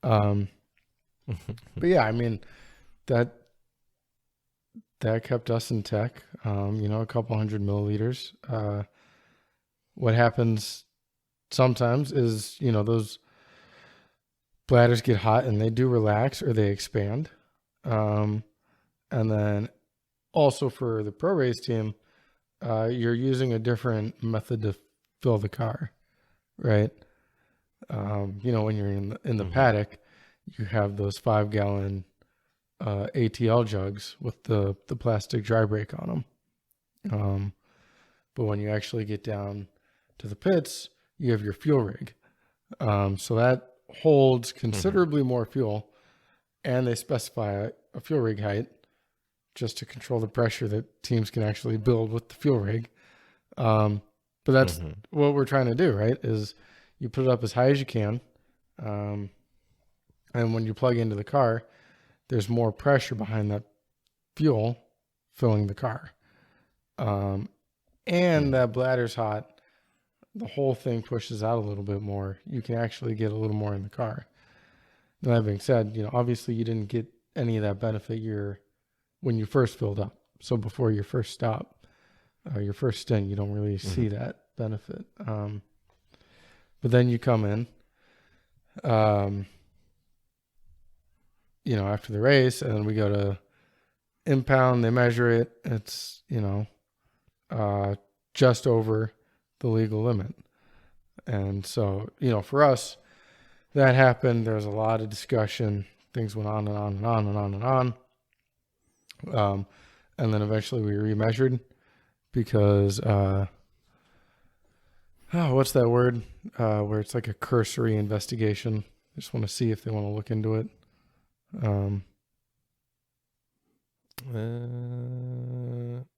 But yeah, I mean, that kept us in tech, a couple hundred milliliters. What happens sometimes is, those bladders get hot and they do relax or they expand. And then also for the pro race team, you're using a different method to fill the car, right? When you're in the paddock, you have those 5-gallon ATL jugs with the plastic dry brake on them. But when you actually get down to the pits, you have your fuel rig. So that holds considerably more fuel, and they specify a fuel rig height just to control the pressure that teams can actually build with the fuel rig. But that's what we're trying to do, right? Is you put it up as high as you can. And when you plug into the car, there's more pressure behind that fuel filling the car. And that bladder's hot. The whole thing pushes out a little bit more. You can actually get a little more in the car. Now, that being said, obviously you didn't get any of that benefit when you first filled up. So before your first stop, your first stint, you don't really see that benefit. But then you come in, after the race, and then we go to impound. They measure it. It's, just over the legal limit. And so, for us, that happened. There was a lot of discussion. Things went on and on and on and on and on. And then eventually we remeasured because, what's that word? Where it's like a cursory investigation. I just want to see if they want to look into it.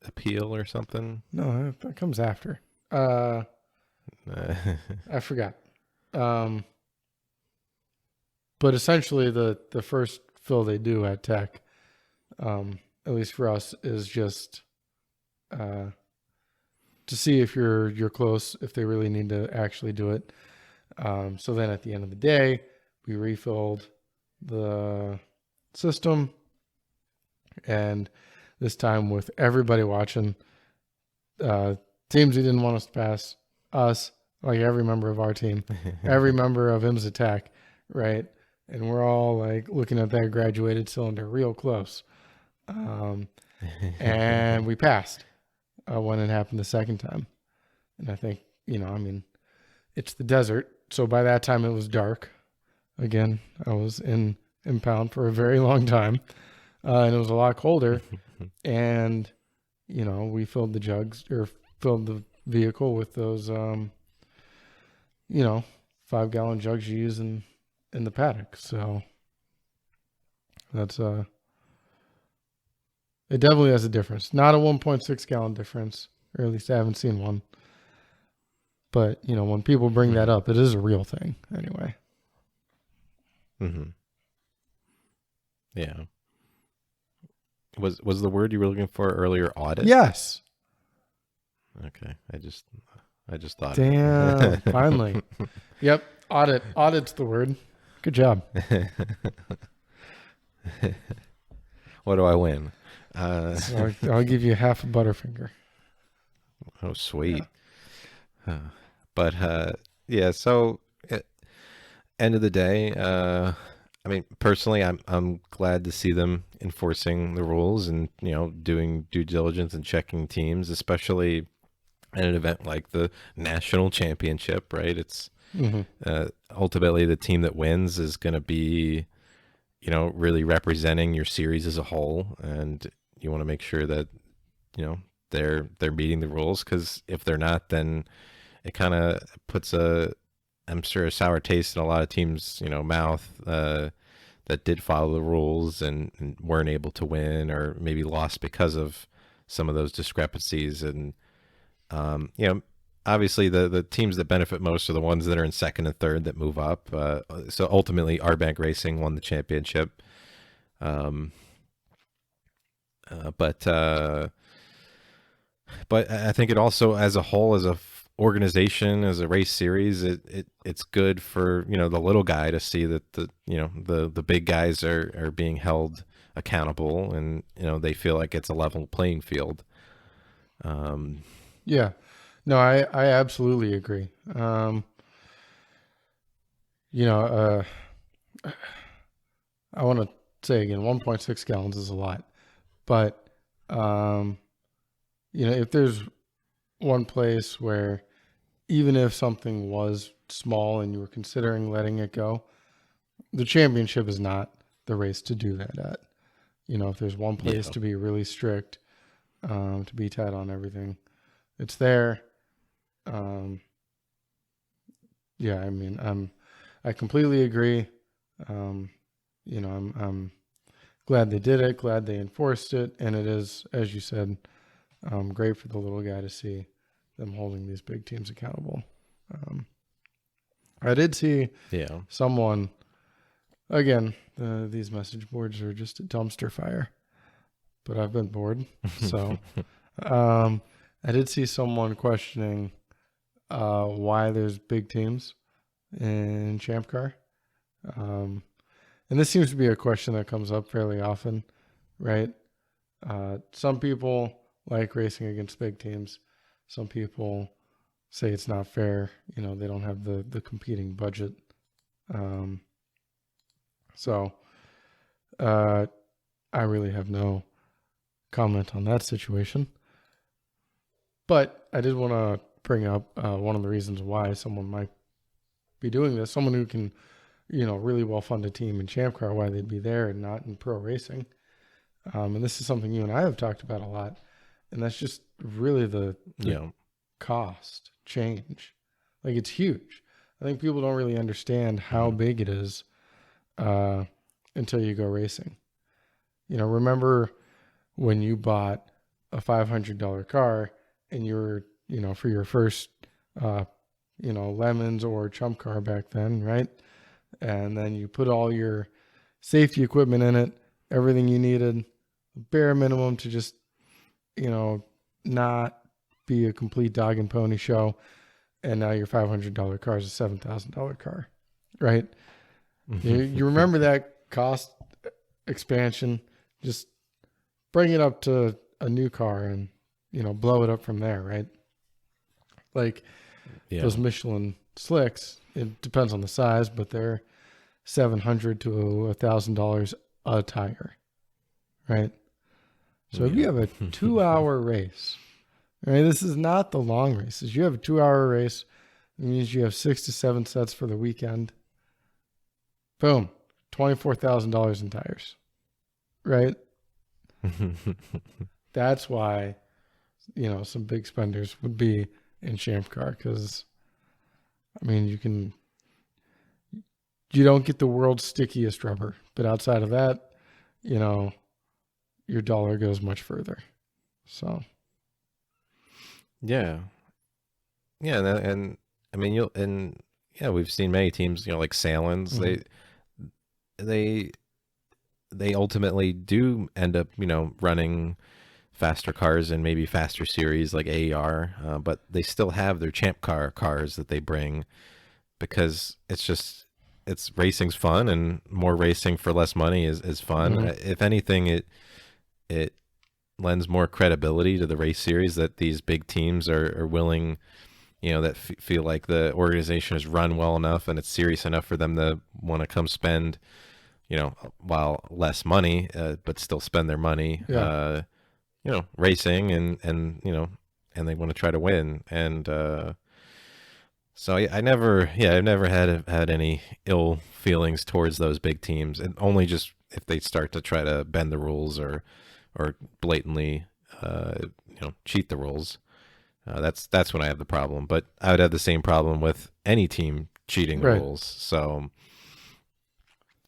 Appeal or something? No, that comes after. I forgot. But essentially the first fill they do at Tech, at least for us, is just to see if you're close, if they really need to actually do it. So then at the end of the day, we refilled the system, and this time with everybody watching, teams who didn't want us to pass us, like every member of our team, every member of IMS Attack, right? And we're all like looking at that graduated cylinder real close. And we passed when it happened the second time. And I think, it's the desert. So by that time it was dark. Again, I was in impound for a very long time. And it was a lot colder. And, we filled the jugs, or filled the vehicle with those, 5-gallon jugs you use in the paddock. So that's, it definitely has a difference. Not a 1.6 gallon difference, or at least I haven't seen one. But, when people bring that up, it is a real thing anyway. Yeah. Was the word you were looking for earlier audit? Yes. Okay. I just thought. Damn. Finally. Yep. Audit. Audit's the word. Good job. What do I win? So I'll give you half a Butterfinger. Oh, sweet. Yeah. But yeah. So, end of the day, personally, I'm glad to see them enforcing the rules and doing due diligence and checking teams, especially at an event like the national championship. Right? It's ultimately the team that wins is going to be, really representing your series as a whole, and you want to make sure that they're meeting the rules, because if they're not, then it kind of puts I'm sure a sour taste in a lot of teams, mouth that did follow the rules and weren't able to win, or maybe lost because of some of those discrepancies. And obviously the teams that benefit most are the ones that are in second and third that move up. So ultimately, R-Bank Racing won the championship. But I think it also, as a whole, as a organization, as a race series, it's good for, the little guy to see that the big guys are being held accountable, and they feel like it's a level playing field. Yeah. No, I absolutely agree. You know, I want to say again, 1.6 gallons is a lot, but if there's one place where even if something was small and you were considering letting it go, the championship is not the race to do that at. If there's one place to be really strict, to be tight on everything, it's there. Yeah, I mean, I completely agree. I'm glad they did it, glad they enforced it, and it is, as you said, great for the little guy to see them holding these big teams accountable. I did see someone, again, these message boards are just a dumpster fire, but I've been bored. So I did see someone questioning why there's big teams in Champcar. And this seems to be a question that comes up fairly often, right? Some people like racing against big teams. Some people say it's not fair. They don't have the competing budget. So I really have no comment on that situation. But I did want to bring up one of the reasons why someone might be doing this. Someone who can, really well fund a team in Champcar, why they'd be there and not in pro racing. And this is something you and I have talked about a lot. And that's just really the cost change. Like, it's huge. I think people don't really understand how big it is until you go racing. Remember when you bought a $500 car and you were, for your first, Lemons or Champcar back then, right? And then you put all your safety equipment in it, everything you needed, bare minimum to just, not be a complete dog and pony show. And now your $500 car is a $7,000 car, right? You remember that cost expansion? Just bring it up to a new car and, blow it up from there, right? Like those Michelin slicks, it depends on the size, but they're $700 to $1,000 a tire, right? So if you have a 2-hour race, right? This is not the long races. You have a 2-hour race. It means you have 6 to 7 sets for the weekend. Boom, $24,000 in tires, right? That's why, some big spenders would be in Champcar, because, I mean, you don't get the world's stickiest rubber, but outside of that, your dollar goes much further. So, yeah, and I mean, we've seen many teams, like Salins, they ultimately do end up, running faster cars and maybe faster series like AER, but they still have their Champcar cars that they bring, because it's racing's fun, and more racing for less money is fun. If anything, it lends more credibility to the race series that these big teams are willing, that feel like the organization is run well enough and it's serious enough for them to want to come spend, while less money, but still spend their money, racing and they want to try to win. And so I've never had any ill feelings towards those big teams, and only just if they start to try to bend the rules or blatantly cheat the rules. That's when I have the problem. But I would have the same problem with any team cheating the rules. So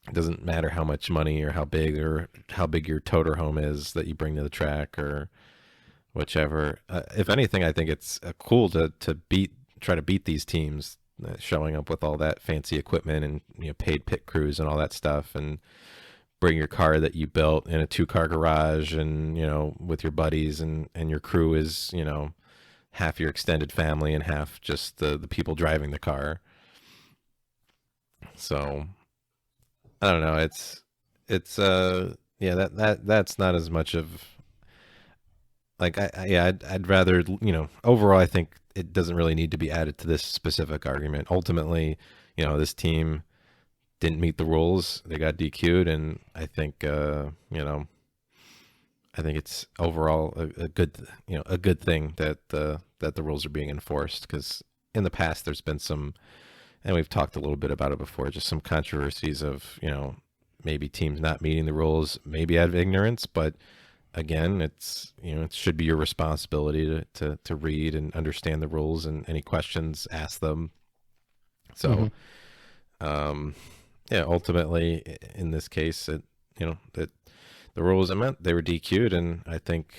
it doesn't matter how much money or how big your toter home is that you bring to the track or whichever. If anything, I think it's cool to try to beat these teams, showing up with all that fancy equipment and paid pit crews and all that stuff, and bring your car that you built in a 2-car garage, and with your buddies, and your crew is half your extended family and half just the people driving the car. So I don't know. It's yeah, that's not as much of like yeah, I'd rather, overall I think it doesn't really need to be added to this specific argument. Ultimately, this team didn't meet the rules. They got DQ'd, and I think I think it's overall a good a good thing that the rules are being enforced, because in the past there's been some, and we've talked a little bit about it before, just some controversies of maybe teams not meeting the rules, maybe out of ignorance, but again, it's it should be your responsibility to read and understand the rules, and any questions, ask them. Hmm. So yeah, ultimately in this case, that the rules, I meant they were DQ'd, and I think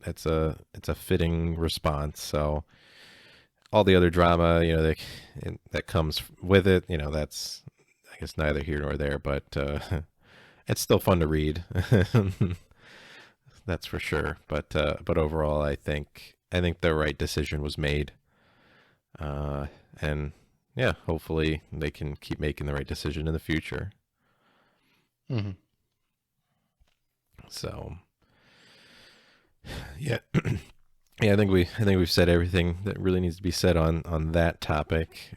it's a fitting response. So all the other drama, that comes with it, that's, I guess, neither here nor there, but it's still fun to read. That's for sure. But overall, I think the right decision was made, and yeah, hopefully they can keep making the right decision in the future. Hmm. So yeah, yeah, I think we've said everything that really needs to be said on that topic.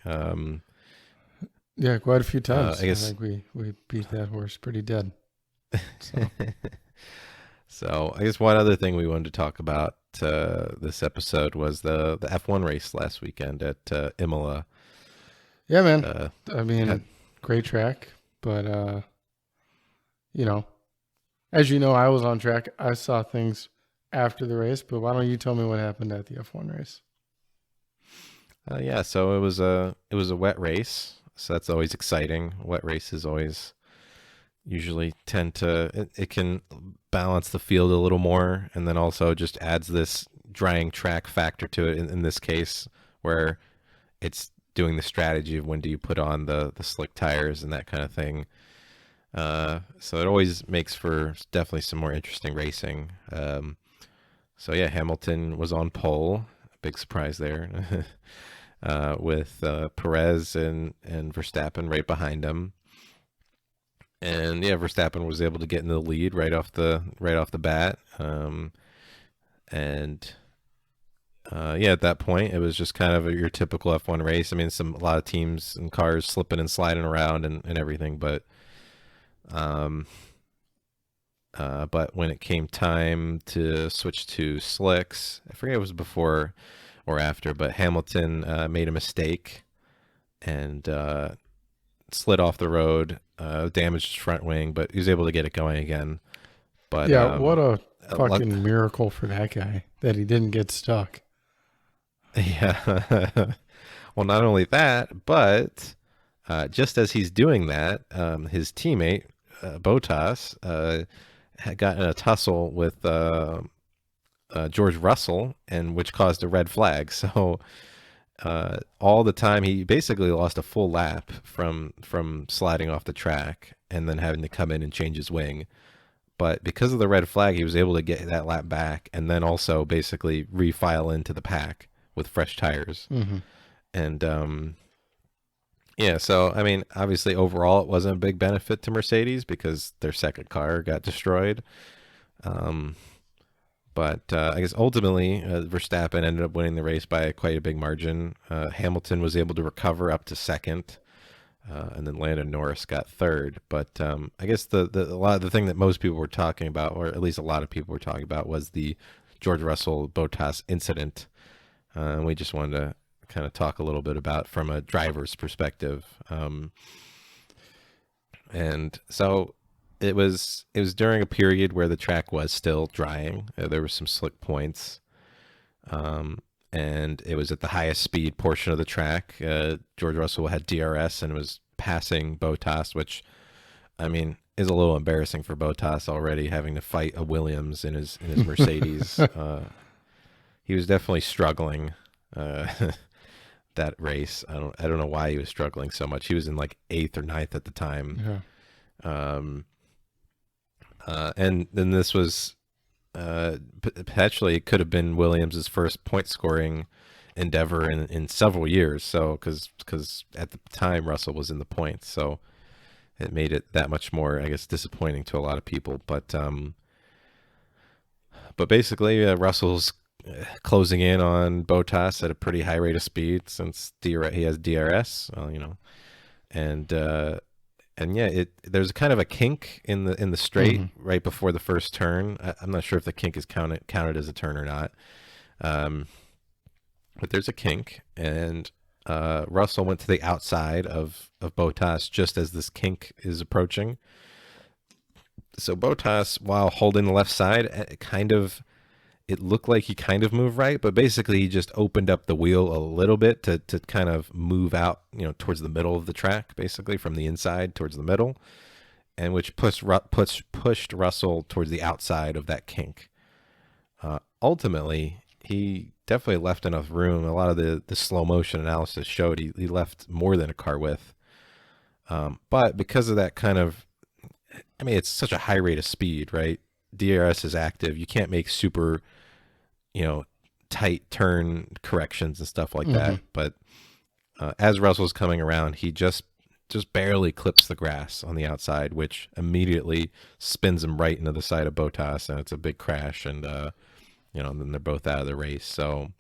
Yeah, quite a few times. I I guess think we beat that horse pretty dead. So so. I guess one other thing we wanted to talk about this episode was the F1 race last weekend at Imola. yeah, man. Uh, I mean, had great track, but you know, as you know, I was on track. I saw things after the race, but why don't you tell me what happened at the F1 race? yeah, so it was a wet race, so that's always exciting. Wet races always usually tend to, it can balance the field a little more, and then also just adds this drying track factor to it in this case, where it's doing the strategy of when do you put on the slick tires and that kind of thing. So it always makes for definitely some more interesting racing. So yeah, Hamilton was on pole, big surprise there, with Perez and Verstappen right behind him. And yeah, Verstappen was able to get in the lead right off the bat. And yeah, at that point, it was just kind of your typical F1 race. I mean, a lot of teams and cars slipping and sliding around and everything, um, but when it came time to switch to slicks, I forget if it was before or after, but Hamilton made a mistake and slid off the road, damaged his front wing, but he was able to get it going again. But Yeah, what a luck, fucking miracle for that guy that he didn't get stuck. yeah. Well, not only that, but just as he's doing that, his teammate Botas had gotten in a tussle with George Russell, and which caused a red flag. So all the time he basically lost a full lap from sliding off the track and then having to come in and change his wing. But because of the red flag, he was able to get that lap back and then also basically refile into the pack with fresh tires. Hmm. And yeah, so I mean, obviously overall it wasn't a big benefit to Mercedes because their second car got destroyed. Um, but I guess ultimately Verstappen ended up winning the race by quite a big margin. Hamilton was able to recover up to second, and then Lando Norris got third. But I guess the thing that most people were talking about, or at least a lot of people were talking about, was the George Russell Botas incident. And we just wanted to kind of talk a little bit about from a driver's perspective. And so it was during a period where the track was still drying. There were some slick points, and it was at the highest speed portion of the track. George Russell had DRS and was passing Botas, which, I mean, is a little embarrassing for Botas already, having to fight a Williams in his Mercedes. He was definitely struggling that race. I don't know why he was struggling so much. He was in like eighth or ninth at the time. Yeah. And then this was Potentially it could have been Williams's first point scoring endeavor in several years. So because at the time Russell was in the points, so it made it that much more, I guess, disappointing to a lot of people. But basically, Russell's closing in on Botas at a pretty high rate of speed since he has DRS. And yeah, there's kind of a kink in the straight right before the first turn. I'm not sure if the kink is counted as a turn or not, but there's a kink, and Russell went to the outside of Botas just as this kink is approaching. So Botas, while holding the left side, it looked like he kind of moved right, but basically he just opened up the wheel a little bit to kind of move out, towards the middle of the track, basically from the inside towards the middle, and which pushed Russell towards the outside of that kink. Ultimately, he definitely left enough room. A lot of the slow motion analysis showed he left more than a car width. But because of that kind of, it's such a high rate of speed, right? DRS is active. You can't make super, tight turn corrections and stuff like that. But as Russell's coming around, he just barely clips the grass on the outside, which immediately spins him right into the side of Botas, and it's a big crash. And and then they're both out of the race. So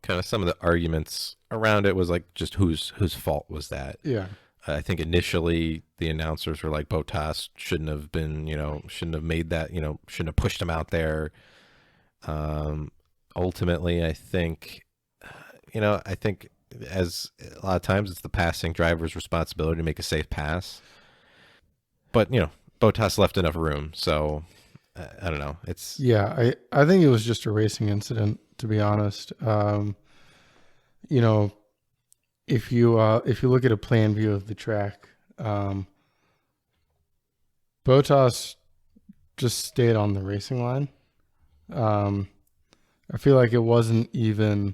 kind of some of the arguments around it was like, just whose fault was that? Yeah. I think initially the announcers were like, Botas shouldn't have made that, shouldn't have pushed him out there. Ultimately, I think as a lot of times it's the passing driver's responsibility to make a safe pass. But, Botas left enough room. So I don't know. I think it was just a racing incident, to be honest. If you look at a plan view of the track, Botas just stayed on the racing line. I feel like it wasn't even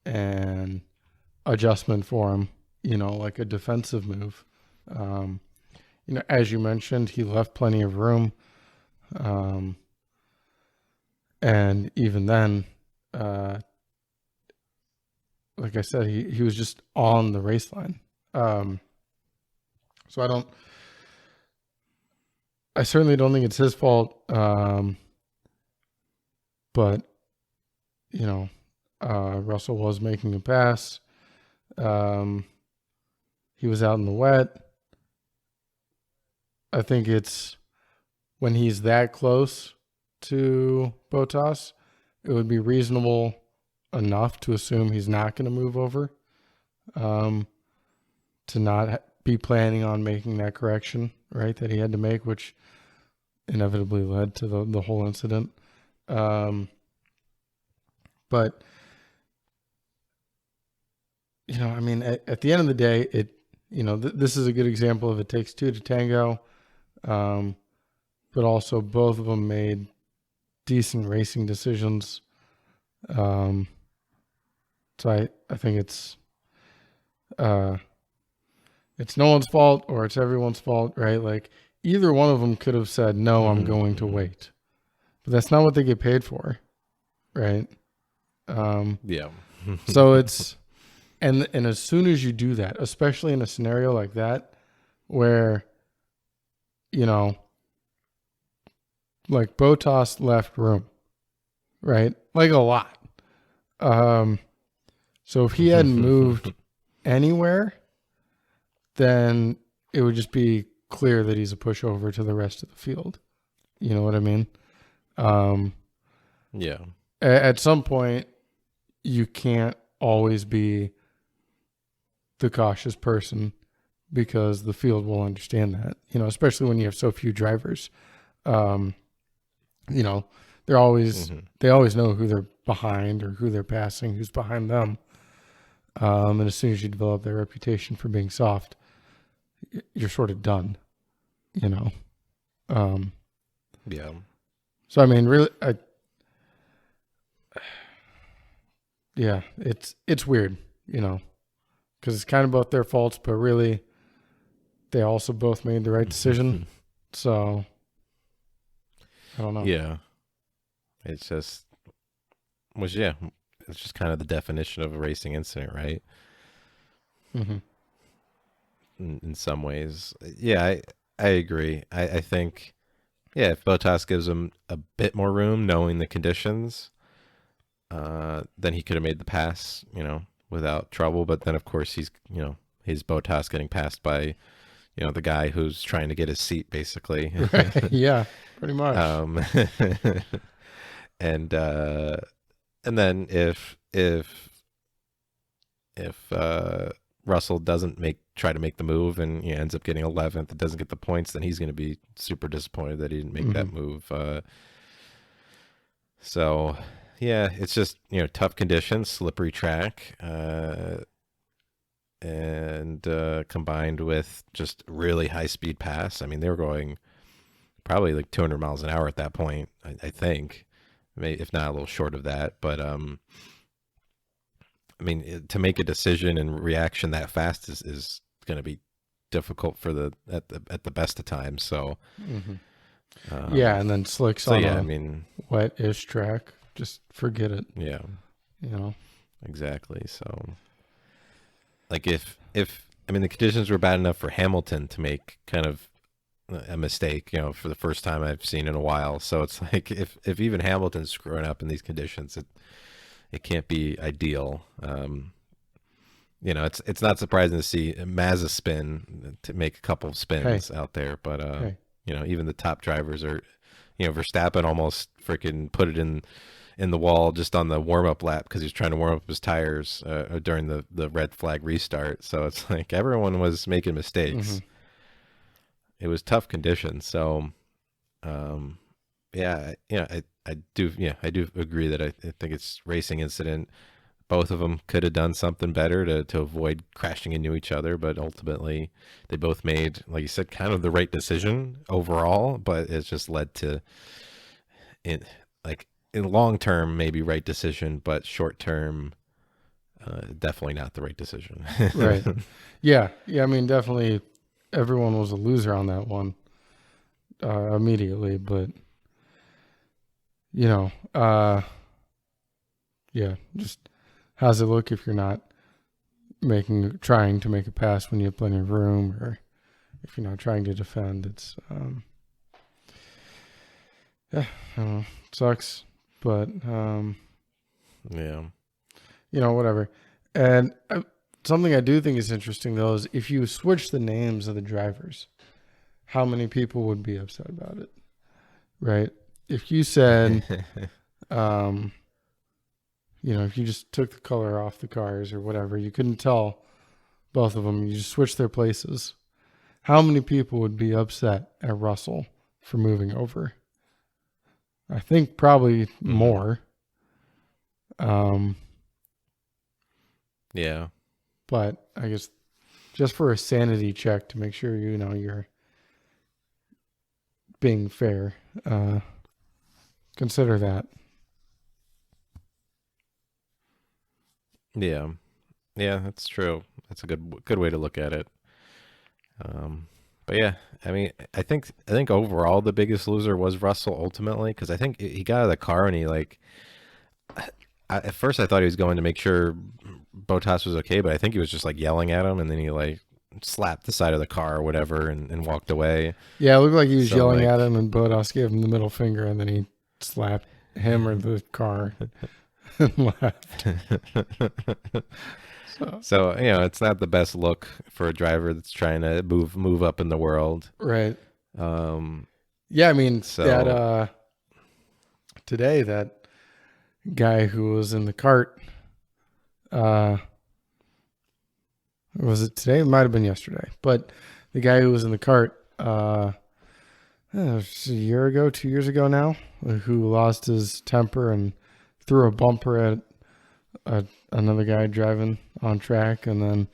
an adjustment for him, like a defensive move. As you mentioned, he left plenty of room. And even then, like I said, he was just on the race line. So I certainly don't think it's his fault. But Russell was making a pass. He was out in the wet. I think it's when he's that close to Botas, it would be reasonable enough to assume he's not going to move over, to not be planning on making that correction, right, that he had to make, which inevitably led to the whole incident. But at the end of the day, this is a good example of it takes two to tango. But also both of them made decent racing decisions. So I think it's no one's fault or it's everyone's fault, right? Like either one of them could have said, no, I'm going to wait, but that's not what they get paid for. Right. Yeah. So it's, and as soon as you do that, especially in a scenario like that, where, like Botas left room, right? Like a lot. So if he hadn't moved anywhere, then it would just be clear that he's a pushover to the rest of the field. You know what I mean? Yeah. At some point, you can't always be the cautious person because the field will understand that, especially when you have so few drivers. They're always, they always know who they're behind or who they're passing, who's behind them. And as soon as you develop their reputation for being soft, you're sort of done, Yeah. So, really, it's weird, because it's kind of both their faults, but really they also both made the right decision. So I don't know. Yeah, it's just was yeah, it's just kind of the definition of a racing incident, right? Hmm. In some ways, yeah, I agree. I think yeah, if Botas gives him a bit more room, knowing the conditions, then he could have made the pass, without trouble. But then of course he's Botas getting passed by the guy who's trying to get his seat basically. Right. Yeah, pretty much. um, and uh, and then if Russell doesn't try to make the move and ends up getting 11th and doesn't get the points, then he's going to be super disappointed that he didn't make Hmm. that move. So yeah, it's just tough conditions, slippery track, and combined with just really high speed pass. I mean, they were going probably like 200 miles an hour at that point. I think, maybe if not a little short of that, but I mean, to make a decision and reaction that fast is going to be difficult at the best of times. So, Hmm. Yeah, um, and then slicks so on yeah, I a mean, wet-ish track. Just forget it. yeah, You know. exactly. So, like if I mean the conditions were bad enough for Hamilton to make kind of a mistake, for the first time I've seen in a while. So it's like if even Hamilton's screwing up in these conditions, it can't be ideal. It's not surprising to see Mazza spin to make a couple of Hey, spins out there, but hey. even the top drivers are, Verstappen almost freaking put it in the wall just on the warm up lap because he was trying to warm up his tires during the red flag restart. So it's like everyone was making Hmm. mistakes. It was tough conditions, so yeah, I do agree that I think it's racing incident. Both of them could have done something better to avoid crashing into each other, but ultimately they both made, like you said, kind of the right decision overall, but it's just led to in like in long term maybe right decision, but short term definitely not the right decision. Right. Yeah. Yeah. I mean, definitely everyone was a loser on that one immediately, but you know, yeah, just how's it look if you're not trying to make a pass when you have plenty of room, or if you're not trying to defend? It's yeah, I don't know, sucks, but Yeah. whatever. And something I do think is interesting though is if you switch the names of the drivers, how many people would be upset about it, right? If you said, um, if you just took the color off the cars or whatever, you couldn't tell both of them. You just switched their places. How many people would be upset at Russell for moving over? I think probably Hmm. more. Um, Yeah. but I guess just for a sanity check to make sure you're being fair, consider that. Yeah. Yeah, that's true. That's a good way to look at it. Um, but yeah, I mean, I think overall the biggest loser was Russell ultimately because I think he got out of the car and he like at first I thought he was going to make sure Botas was okay, but I think he was just like yelling at him and then he like slapped the side of the car or whatever and walked away. Yeah, it looked like he was So yelling at like him, and Botas gave him the middle finger, and then he slapped him or the car and left. So, so it's not the best look for a driver that's trying to move up in the world. right. Um, Yeah, I mean that so today that guy who was in the cart, uh, was it today? It might have been yesterday, but the guy who was in the cart, it was a year ago, 2 years ago now, who lost his temper and threw a bumper at another guy driving on track, and then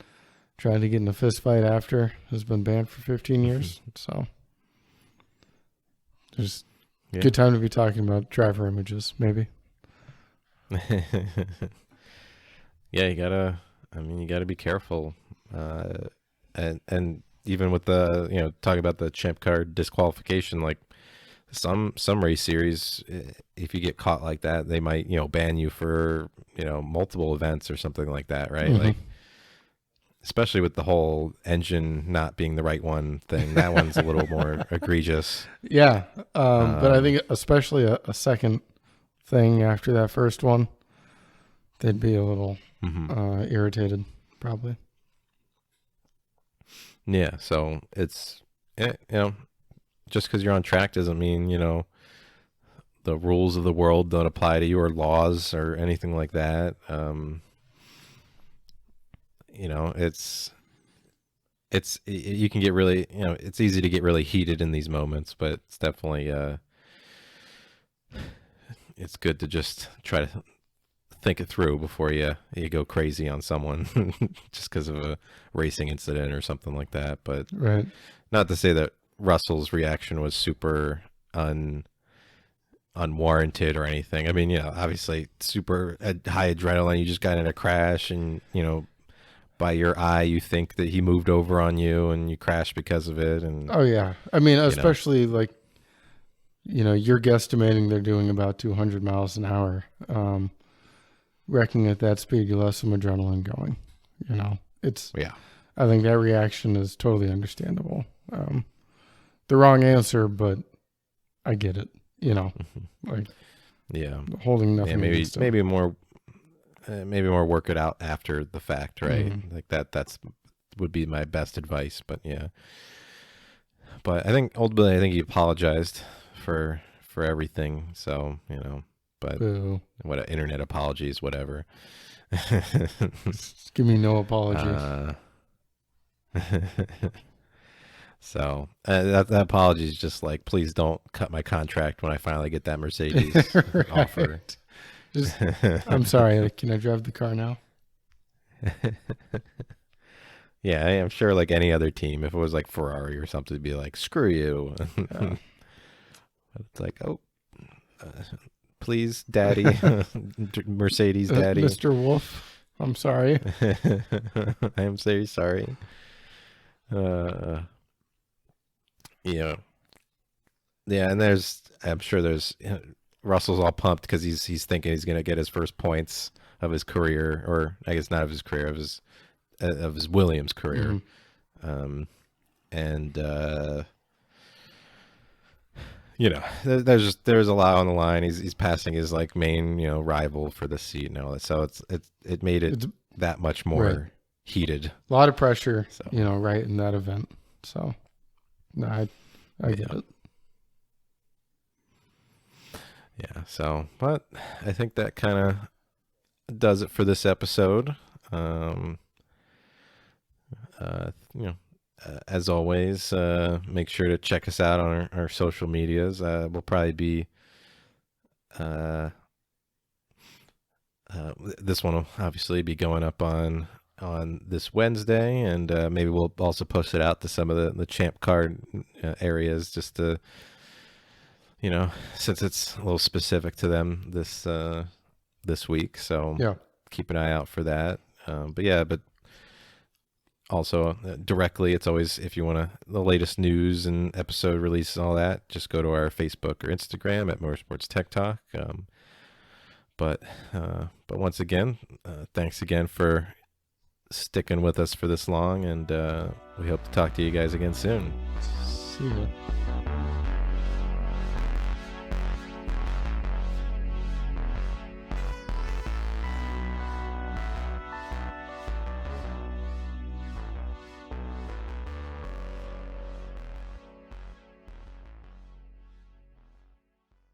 tried to get in a fist fight after, has been banned for 15 years. So just yeah. good time to be talking about driver images, maybe. Yeah, you gotta be careful. And even with the, talk about the Champcar disqualification, like some race series, if you get caught like that, they might, ban you for, multiple events or something like that, right? Hmm. Like, especially with the whole engine not being the right one thing. That one's a little more egregious. Yeah, but I Um, think especially a second thing after that first one, they'd be a little mhm. irritated, probably. Yeah, so it's, just because you're on track doesn't mean, the rules of the world don't apply to you or laws or anything like that. It's you can get really, it's easy to get really heated in these moments, but it's definitely it's good to just try to think it through before you go crazy on someone just because of a racing incident or something like that. But Right. not to say that Russell's reaction was super unwarranted or anything. I mean, obviously super high adrenaline. You just got in a crash, and by your eye, you think that he moved over on you, and you crashed because of it. And Oh yeah. I mean, you know, especially like, you're guesstimating they're doing about 200 miles an hour. Wrecking at that speed, you'll have some adrenaline going. It's. yeah, I think that reaction is totally understandable. The wrong answer, but I get it. Like yeah, holding yeah. nothing Maybe against him. maybe more work it out after the fact, right? Mhm. Like that's would be my best advice. But yeah, but I think ultimately, I think he apologized for everything. So but Boo. what internet apologies, whatever. Just give me no apology. uh, so that apology is just like, please don't cut my contract when I finally get that Mercedes offer. Right. Just, I'm sorry. Like, can I drive the car now? Yeah, I'm sure like any other team, if it was like Ferrari or something, it'd be like, screw you. Yeah. It's like, oh, uh, please, daddy, Mercedes daddy. Mr. Wolf, I'm sorry. I am very sorry. Uh, yeah, yeah, and I'm sure Russell's all pumped because he's thinking he's gonna get his first points of his career, or I guess not of his career, of his Williams career. Hmm. Um, and there's a lot on the line. He's passing his like main rival for the seat and all that. So it made it It's that much right. more heated. A lot of pressure, So right in that event. So, no, I get yeah, it. yeah. So, but I think that kind of does it for this episode. Um, uh, you know, as always, make sure to check us out on our social medias. We'll probably be this one will obviously be going up on this Wednesday, and maybe we'll also post it out to some of the Champcar areas, just to since it's a little specific to them this week. So Yeah. keep an eye out for that. But also directly, it's always, if you want the latest news and episode releases and all that, just go to our Facebook or Instagram at Motorsports Tech Talk. But once again, thanks again for sticking with us for this long, and we hope to talk to you guys again soon. See ya.